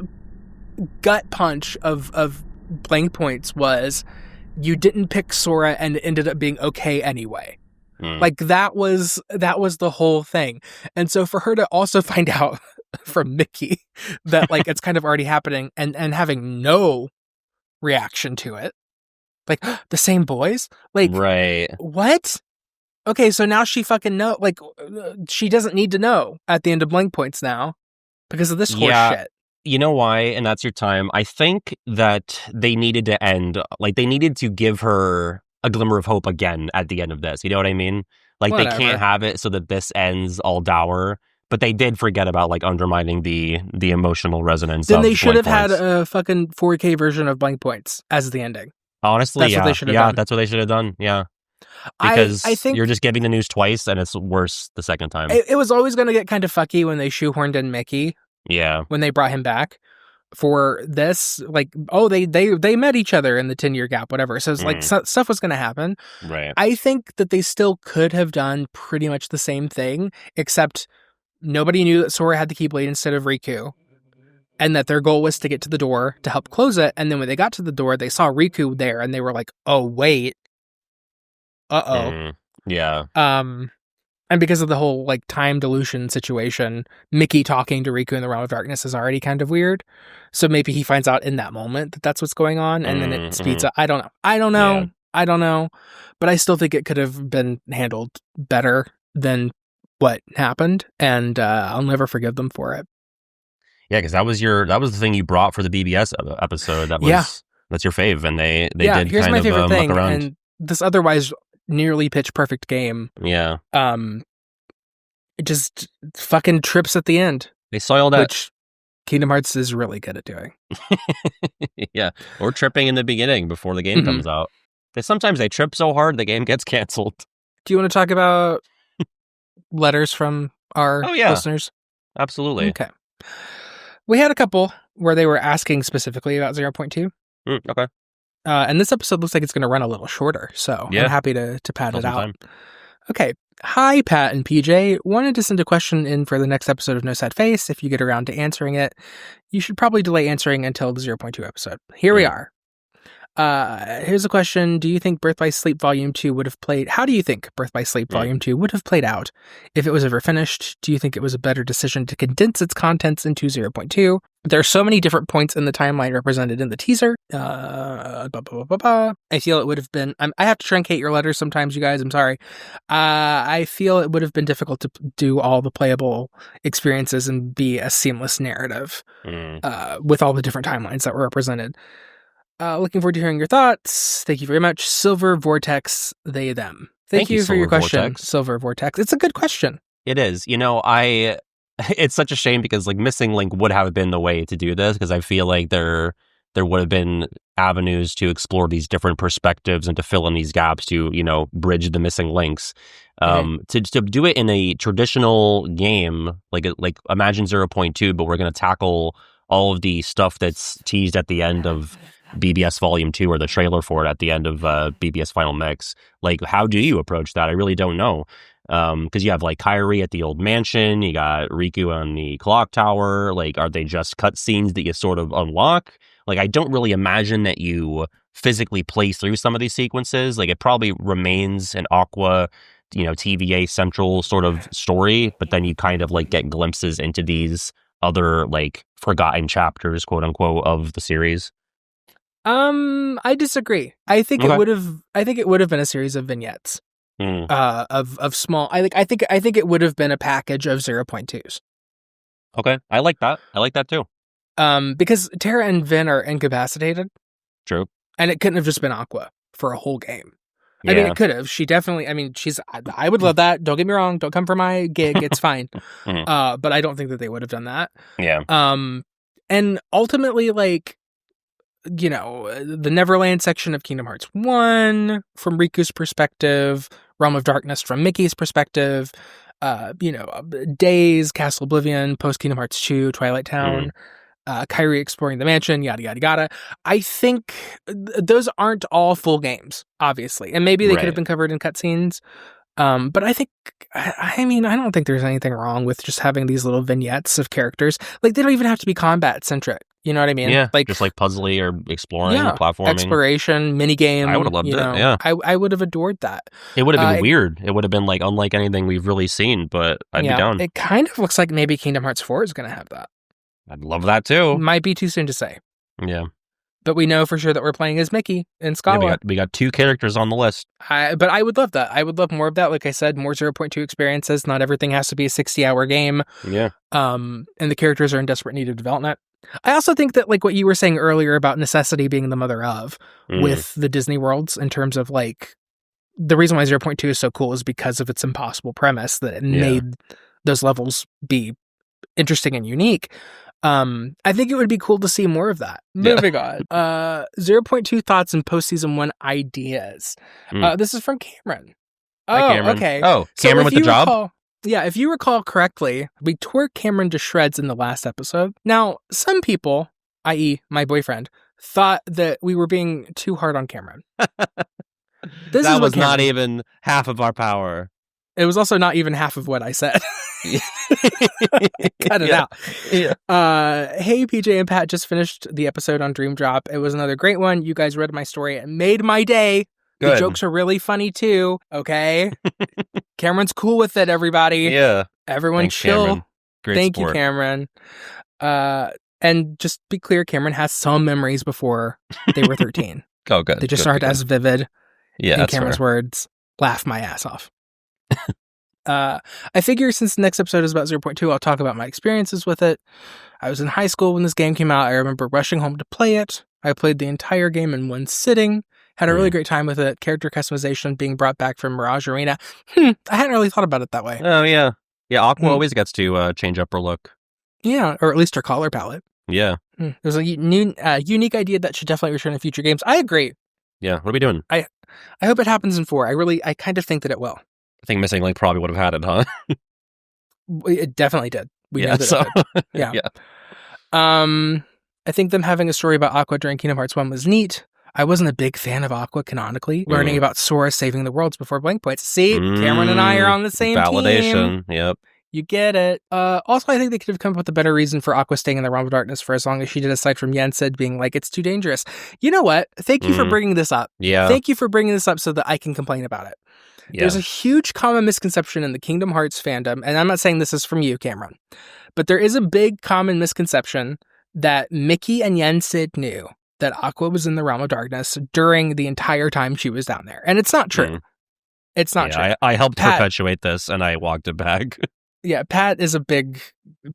gut punch of blank points was you didn't pick Sora and it ended up being okay anyway. Like that was the whole thing. And so for her to also find out from Mickey that like it's kind of already happening and having no reaction to it, like the same boys, like right? What? Okay, so now she fucking know. Like she doesn't need to know at the end of blank points now because of this horse shit. You know why? And that's your time. I think that they needed to end, like they needed to give her a glimmer of hope again at the end of this. You know what I mean? Like Whatever. They can't have it so that this ends all dour. But they did forget about like undermining the emotional resonance. Then they should have had a fucking 4K version of blank points as the ending. Honestly, that's what they should have done. That's what they should have done. Yeah. Because I think you're just giving the news twice and it's worse the second time. It was always going to get kind of fucky when they shoehorned in Mickey. Yeah. When they brought him back for this, like, oh, they met each other in the 10-year gap, whatever. So it's like stuff was going to happen. Right. I think that they still could have done pretty much the same thing, except nobody knew that Sora had the Keyblade instead of Riku. And that their goal was to get to the door to help close it. And then when they got to the door, they saw Riku there and they were like, oh, wait. Uh-oh. Yeah. And because of the whole like time dilution situation, Mickey talking to Riku in the Realm of Darkness is already kind of weird. So maybe he finds out in that moment that that's what's going on, and then it speeds up. I don't know. But I still think it could have been handled better than what happened, and I'll never forgive them for it. Yeah, because that was the thing you brought for the BBS episode. That's your fave, and they did here's kind my of favorite thing, muck around. and this otherwise nearly pitch perfect game. Yeah. It just fucking trips at the end. They soiled it. Which Kingdom Hearts is really good at doing. Yeah. Or tripping in the beginning before the game comes out. Sometimes they trip so hard the game gets canceled. Do you want to talk about letters from our listeners? Absolutely. Okay. We had a couple where they were asking specifically about 0.2. Okay. And this episode looks like it's going to run a little shorter, so I'm happy to pad it out. Time. Okay. Hi, Pat and PJ. Wanted to send a question in for the next episode of No Sad Face. If you get around to answering it, you should probably delay answering until the 0.2 episode. Here we are. Here's a question. Do you think Birth by Sleep Volume 2 would have played... How do you think Birth by Sleep Volume 2 would have played out if it was ever finished? Do you think it was a better decision to condense its contents into 0.2? There are so many different points in the timeline represented in the teaser. I feel it would have been... I have to truncate your letters sometimes, you guys. I'm sorry. I feel it would have been difficult to do all the playable experiences and be a seamless narrative with all the different timelines that were represented. Looking forward to hearing your thoughts. Thank you very much. Silver Vortex, they, them. Thank you for your question, Silver Vortex. It's a good question. It is. It's such a shame because like Missing Link would have been the way to do this, because I feel like there would have been avenues to explore these different perspectives and to fill in these gaps to, bridge the missing links. To do it in a traditional game, like imagine 0.2, but we're going to tackle all of the stuff that's teased at the end of BBS Volume 2 or the trailer for it at the end of BBS Final Mix. Like, how do you approach that? I really don't know. Because you have like Kairi at the old mansion, you got Riku on the clock tower. Like, are they just cutscenes that you sort of unlock? Like, I don't really imagine that you physically play through some of these sequences. Like, it probably remains an Aqua, TVA central sort of story, but then you kind of like get glimpses into these other like forgotten chapters, quote unquote, of the series. I disagree. I think it would have been a series of vignettes. Of small. I think it would have been a package of 0.2s. Okay, I like that. I like that too. Because Terra and Vin are incapacitated. True. And it couldn't have just been Aqua for a whole game. Yeah. I mean, it could have. She definitely. I mean, I would love that. Don't get me wrong. Don't come for my gig. It's fine. But I don't think that they would have done that. Yeah. And ultimately, like, the Neverland section of Kingdom Hearts 1 from Riku's perspective, Realm of Darkness from Mickey's perspective, Days, Castle Oblivion, post Kingdom Hearts 2, Twilight Town, Kairi exploring the mansion, yada, yada, yada. I think those aren't all full games, obviously. And maybe they could have been covered in cutscenes. But I think, I don't think there's anything wrong with just having these little vignettes of characters. Like, they don't even have to be combat centric. You know what I mean? Yeah, like, just like puzzly or exploring, platforming. Exploration, minigame. I would have loved it, yeah. I would have adored that. It would have been weird. It would have been like unlike anything we've really seen, but I'd be down. It kind of looks like maybe Kingdom Hearts 4 is going to have that. I'd love that too. Might be too soon to say. Yeah. But we know for sure that we're playing as Mickey and Scala. Yeah, we got 2 characters on the list. But I would love that. I would love more of that. Like I said, more 0.2 experiences. Not everything has to be a 60-hour game. Yeah. And the characters are in desperate need of development. I also think that, like what you were saying earlier about necessity being the mother of with the Disney worlds, in terms of like the reason why 0.2 is so cool is because of its impossible premise that it made those levels be interesting and unique. I think it would be cool to see more of that. Moving on. 0.2 thoughts and post-season 1 ideas. This is from Cameron. Hi, Cameron. Okay. Oh, Cameron with the job? If you recall correctly, we tore Cameron to shreds in the last episode. Now, some people, i.e. my boyfriend, thought that we were being too hard on Cameron. That was not even half of our power. It was also not even half of what I said. Cut it out. Yeah. Hey, PJ and Pat just finished the episode on Dream Drop. It was another great one. You guys read my story and made my day. Good. The jokes are really funny too. Okay. Cameron's cool with it, everybody. Yeah. Everyone Thanks, chill. Cameron. Great Thank support. you, Cameron. And just be clear, Cameron has some memories before they were 13. Oh, good. They just aren't as vivid. Yeah, in Cameron's words, laugh my ass off. I figure since the next episode is about 0.2, I'll talk about my experiences with it. I was in high school when this game came out. I remember rushing home to play it. I played the entire game in one sitting. Had a really great time with it. Character customization being brought back from Mirage Arena. I hadn't really thought about it that way. Oh, yeah. Yeah, Aqua always gets to change up her look. Yeah, or at least her color palette. Yeah. It was a unique idea that should definitely return in future games. I agree. Yeah, what are we doing? I hope it happens in 4. I kind of think that it will. I think Missing Link probably would have had it, huh? It definitely did. We know that it did. Yeah. I think them having a story about Aqua during Kingdom Hearts 1 was neat. I wasn't a big fan of Aqua canonically. Learning about Sora saving the worlds before blank points. See, Cameron and I are on the same validation. team. Yep. You get it. Also, I think they could have come up with a better reason for Aqua staying in the Realm of Darkness for as long as she did, aside from Yensid being like, it's too dangerous. You know what? Thank you for bringing this up. Yeah. Thank you for bringing this up so that I can complain about it. Yeah. There's a huge common misconception in the Kingdom Hearts fandom, and I'm not saying this is from you, Cameron, but there is a big common misconception that Mickey and Yensid knew that Aqua was in the Realm of Darkness during the entire time she was down there. And it's not true. It's not true. I helped perpetuate this, and I walked it back. Yeah, Pat is a big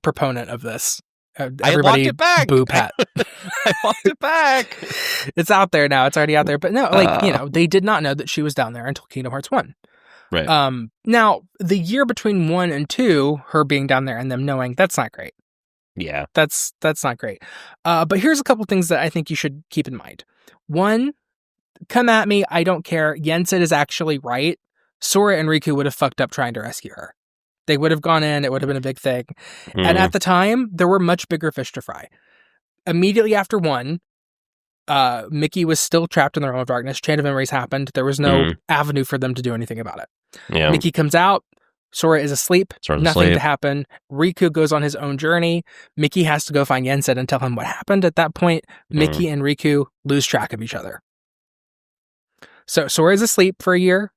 proponent of this. Everybody, I walked it back. Boo Pat. I walked it back. It's out there now. It's already out there. But no, they did not know that she was down there until Kingdom Hearts 1. Right. Now, the year between 1 and 2, her being down there and them knowing, that's not great. Yeah. That's not great. But here's a couple things that I think you should keep in mind. One, come at me, I don't care. Yensid is actually right. Sora and Riku would have fucked up trying to rescue her. They would have gone in, it would have been a big thing. And at the time, there were much bigger fish to fry. Immediately after 1, Mickey was still trapped in the realm of darkness. Chain of Memories happened. There was no avenue for them to do anything about it. Yeah. Mickey comes out. Sora is asleep. Nothing to happen. Riku goes on his own journey. Mickey has to go find Yensid and tell him what happened. At that point, Mickey and Riku lose track of each other. So Sora is asleep for a year,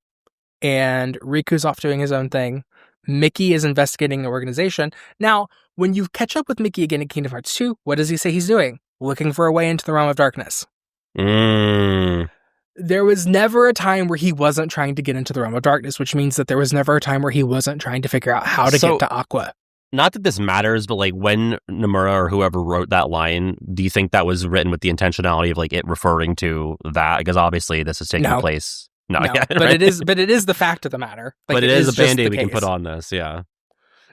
and Riku's off doing his own thing. Mickey is investigating the organization. Now, when you catch up with Mickey again in Kingdom Hearts 2, what does he say he's doing? Looking for a way into the realm of darkness. There was never a time where he wasn't trying to get into the realm of darkness, which means that there was never a time where he wasn't trying to figure out how to get to Aqua. Not that this matters, but like when Nomura or whoever wrote that line, do you think that was written with the intentionality of like it referring to that? Because obviously this is taking place. No, yeah, but right? it is the fact of the matter. Like, but it is a band-aid we can put on this, yeah.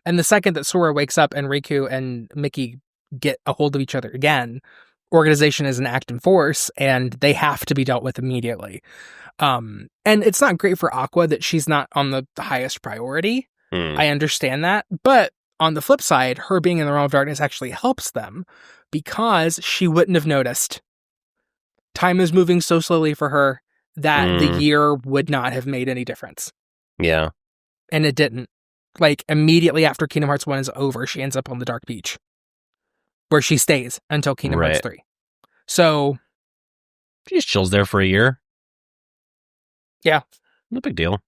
And the second that Sora wakes up and Riku and Mickey get a hold of each other again, organization is an act in force, and they have to be dealt with immediately. And it's not great for Aqua that she's not on the highest priority. I understand that, but on the flip side, her being in the realm of darkness actually helps them because she wouldn't have noticed. Time is moving so slowly for her that the year would not have made any difference. Yeah. And it didn't. Like, immediately after Kingdom Hearts 1 is over, she ends up on the Dark Beach, where she stays until Kingdom Hearts 3. So she just chills there for a year. Yeah. No big deal.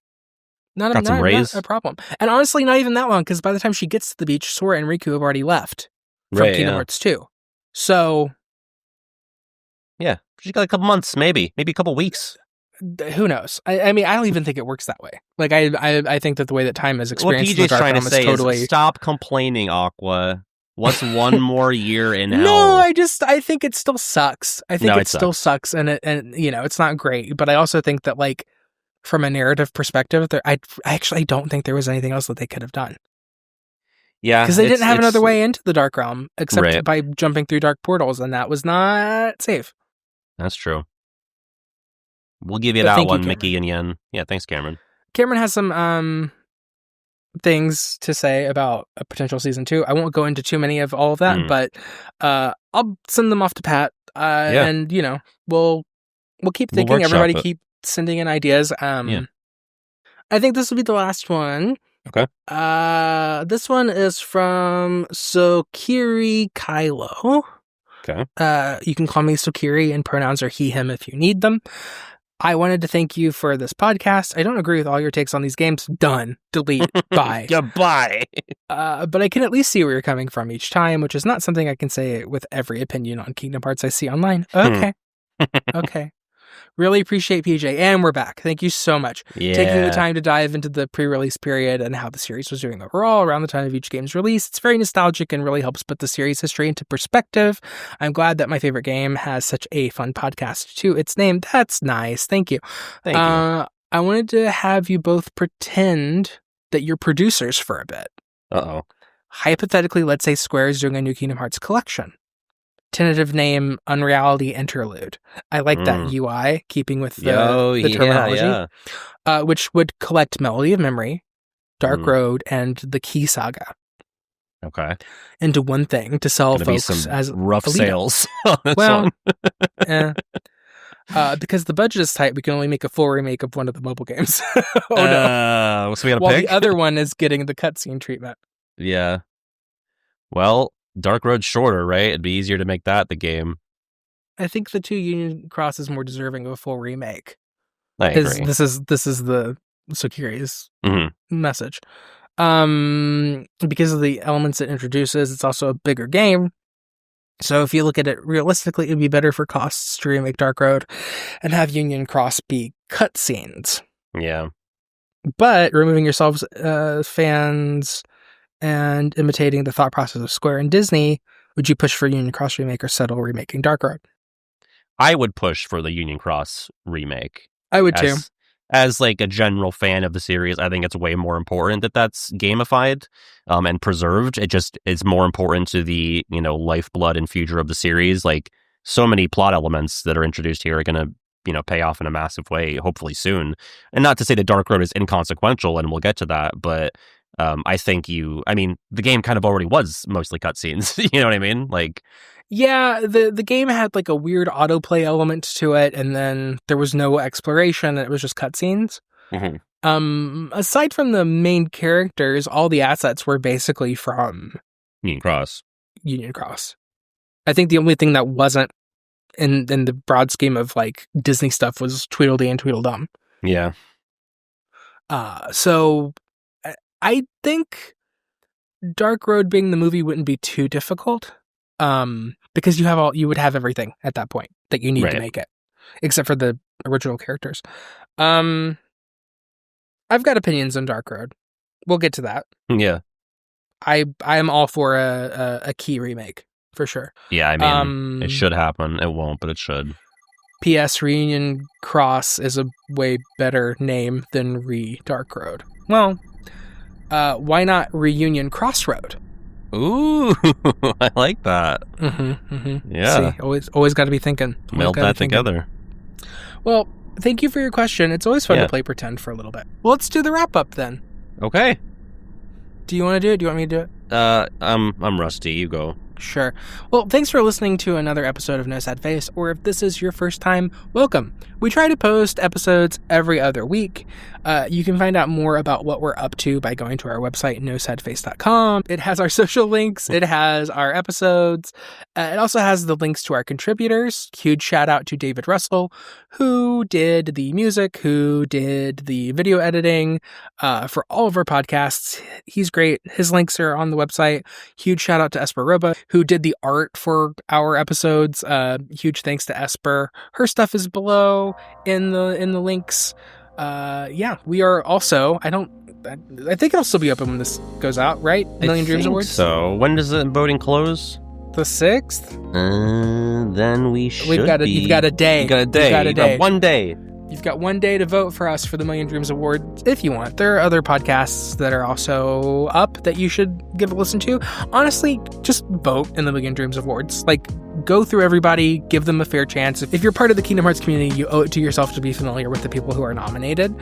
Not a problem. And honestly, not even that long, because by the time she gets to the beach, Sora and Riku have already left from Kingdom Hearts 2. So yeah, she got a couple months, maybe a couple weeks. Who knows? I mean, I don't even think it works that way. Like, I think that the way that time is experienced, what DJ's trying to say is stop complaining, Aqua. What's one more year in hell? No, I think it still sucks. I think it still sucks, and you know, it's not great. But I also think that, like, from a narrative perspective, I actually don't think there was anything else that they could have done. Yeah, because they didn't have another way into the Dark Realm except by jumping through dark portals, and that was not safe. That's true. We'll give you that one, Mickey and Yen. Yeah, thanks, Cameron. Cameron has some things to say about a potential season 2. I won't go into too many of all of that, but I'll send them off to Pat, and you know, we'll keep thinking. Everybody keep sending in ideas. I think this will be the last one. Okay. This one is from Sokiri Kylo. Okay. You can call me Sokiri, and pronouns are he, him if you need them. I wanted to thank you for this podcast. I don't agree with all your takes on these games. Done. Delete. Bye. Goodbye. But I can at least see where you're coming from each time, which is not something I can say with every opinion on Kingdom Hearts I see online. Okay. Okay. Really appreciate PJ, and we're back. Thank you so much. Taking the time to dive into the pre-release period and how the series was doing overall around the time of each game's release. It's very nostalgic and really helps put the series history into perspective. I'm glad that my favorite game has such a fun podcast to its name. That's nice. Thank you. Thank you. I wanted to have you both pretend that you're producers for a bit. Uh-oh. Hypothetically, let's say Square is doing a new Kingdom Hearts collection. Tentative name, Unreality Interlude. I like that UI, keeping with the terminology. Which would collect Melody of Memory, Dark Road, and the Key Saga. Okay. Into one thing to sell folks as rough sales. Well, because the budget is tight, we can only make a full remake of one of the mobile games. No. So we gotta pick? The other one is getting the cutscene treatment. Yeah. Well, Dark Road's shorter, right? It'd be easier to make that the game. I think the 2 Union Cross is more deserving of a full remake. I agree. This is the Sokiri's message. Because of the elements it introduces, it's also a bigger game. So if you look at it realistically, it'd be better for costs to remake Dark Road and have Union Cross be cutscenes. Yeah. But removing yourselves, fans, and imitating the thought process of Square and Disney, would you push for Union Cross remake or settle remaking Dark Road? I would push for the Union Cross remake. I would too. as like a general fan of the series, I think it's way more important that that's gamified and preserved. It just is more important to the, lifeblood and future of the series. Like, so many plot elements that are introduced here are going to, pay off in a massive way, hopefully soon. And not to say that Dark Road is inconsequential, and we'll get to that, but I think the game kind of already was mostly cutscenes. You know what I mean? Like, yeah, the game had like a weird autoplay element to it, and then there was no exploration. It was just cutscenes. Mm-hmm. Aside from the main characters, all the assets were basically from Union Cross. I think the only thing that wasn't in the broad scheme of like Disney stuff was Tweedledee and Tweedledum. Yeah. So I think Dark Road being the movie wouldn't be too difficult. Because you would have everything at that point that you need to make it, except for the original characters. I've got opinions on Dark Road. We'll get to that. Yeah. I am all for a key remake for sure. Yeah, it should happen. It won't, but it should. P.S. Reunion Cross is a way better name than Dark Road. Well, why not Reunion Crossroad? Ooh, I like that. Yeah. See, always got to be thinking. Meld that together. Well, thank you for your question. It's always fun to play pretend for a little bit. Well, let's do the wrap up then. Okay. Do you want to do it? Do you want me to do it? I'm rusty. You go. Sure. Well, thanks for listening to another episode of No Sad Face, or if this is your first time, welcome. We try to post episodes every other week. You can find out more about what we're up to by going to our website, nosadface.com. It has our social links. It has our episodes. It also has the links to our contributors. Huge shout out to David Russell, who did the music, who did the video editing for all of our podcasts. He's great. His links are on the website. Huge shout out to Esper Roba, who did the art for our episodes. Huge thanks to Esper. Her stuff is below in the links. We are also, I think it'll still be open when this goes out, right? Million Dreams Awards? So, when does the voting close? The 6th? Then we should You've got a day. You've got 1 day. You've got 1 day to vote for us for the Million Dreams Award if you want. There are other podcasts that are also up that you should give a listen to. Honestly, just vote in the Million Dreams Awards. Like, go through everybody, give them a fair chance. If you're part of the Kingdom Hearts community, you owe it to yourself to be familiar with the people who are nominated.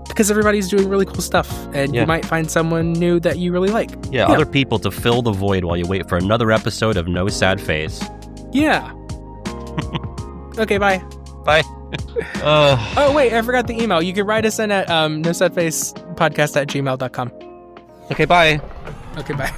Because everybody's doing really cool stuff, and you might find someone new that you really like. Yeah, other people to fill the void while you wait for another episode of No Sad Face. Yeah. Okay, bye. Bye. Oh, wait, I forgot the email. You can write us in at nosadfacepodcast@gmail.com. Okay, bye. Okay, bye.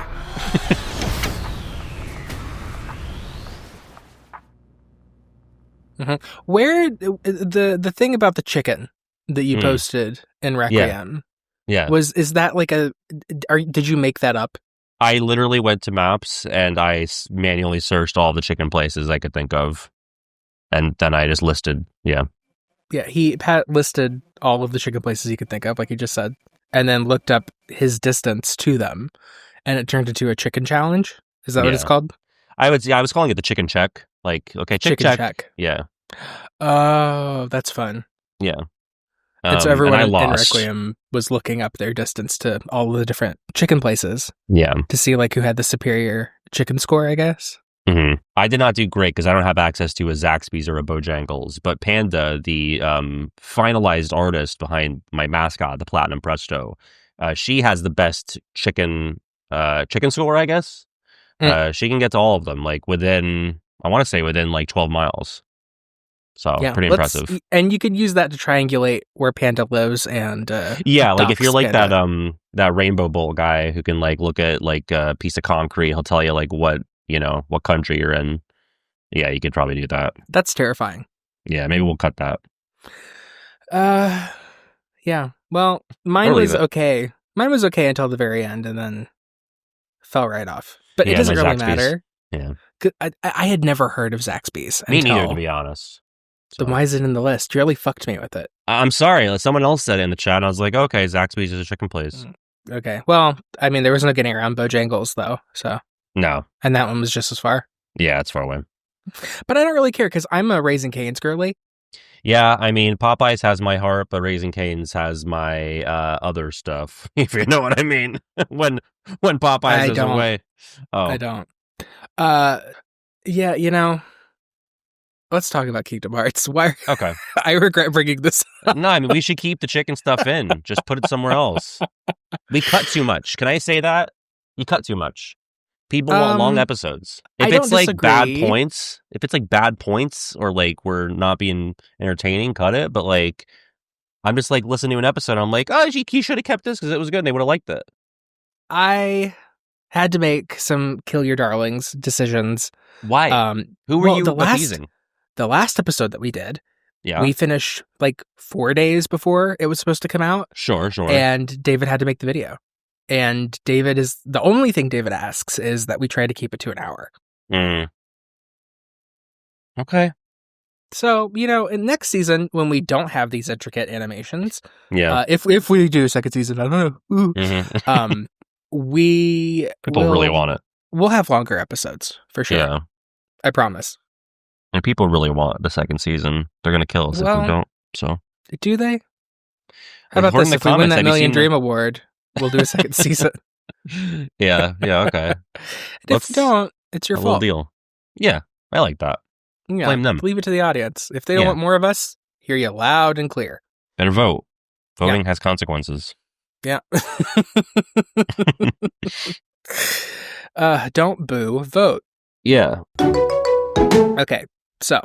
Where the thing about the chicken that you posted in Requiem? Yeah. Is that like did you make that up? I literally went to Maps and I manually searched all the chicken places I could think of. And then I just listed, Yeah, Pat listed all of the chicken places he could think of, like he just said, and then looked up his distance to them, and it turned into a chicken challenge. Is that what it's called? I was calling it the chicken check. Like, okay, chicken check. Yeah. Oh, that's fun. Yeah. And so everyone in Requiem was looking up their distance to all of the different chicken places. Yeah. To see like who had the superior chicken score, I guess. Mm-hmm. I did not do great because I don't have access to a Zaxby's or a Bojangles, but Panda, the finalized artist behind my mascot, the Platinum Presto, she has the best chicken score, I guess. She can get to all of them, like within like 12 miles. So pretty impressive. And you could use that to triangulate where Panda lives and like if you're like that Rainbow Bowl guy who can like look at like a piece of concrete, he'll tell you like what country you're in. Yeah, you could probably do that. That's terrifying. Yeah, maybe we'll cut that. Yeah. Well, mine was okay. Mine was okay until the very end, and then fell right off. But it doesn't really matter. Yeah. I had never heard of Zaxby's. Me neither, to be honest. So why is it in the list? You really fucked me with it. I'm sorry. Someone else said it in the chat, and I was like, okay, Zaxby's is a chicken place. Okay. Well, I mean, there was no getting around Bojangles, though, so... No. And that one was just as far? Yeah, it's far away. But I don't really care, because I'm a Raising Cane's girly. Yeah, I mean, Popeyes has my heart, but Raising Cane's has my other stuff. If you know what I mean. when Popeyes is away. Oh, I don't. Yeah, let's talk about Kingdom Hearts. Why? Okay. I regret bringing this up. No, I mean, we should keep the chicken stuff in. Just put it somewhere else. We cut too much. Can I say that? You cut too much. People want long episodes. If it's like bad points, or like we're not being entertaining, cut it. But like, I'm just like listening to an episode. I'm like, oh, he should have kept this because it was good. And they would have liked it. I had to make some kill your darlings decisions. Why? Who were you appeasing? The last episode that we did, yeah, we finished like 4 days before it was supposed to come out. Sure. And David had to make the video. And the only thing David asks is that we try to keep it to an hour. Okay. So, in next season, when we don't have these intricate animations, yeah, if we do second season, I don't know. Mm-hmm. People really want it. We'll have longer episodes for sure. Yeah, I promise. And people really want the second season. They're gonna kill us if we don't. So, do they? How about this? If we win that Million Dream Award, we'll do a second season. Yeah, okay. If you don't, it's your fault. Deal. Yeah, I like that. Yeah, blame them. Leave it to the audience. If they don't want more of us, hear you loud and clear. Better vote. Voting has consequences. Yeah. Don't boo, vote. Yeah. Okay, so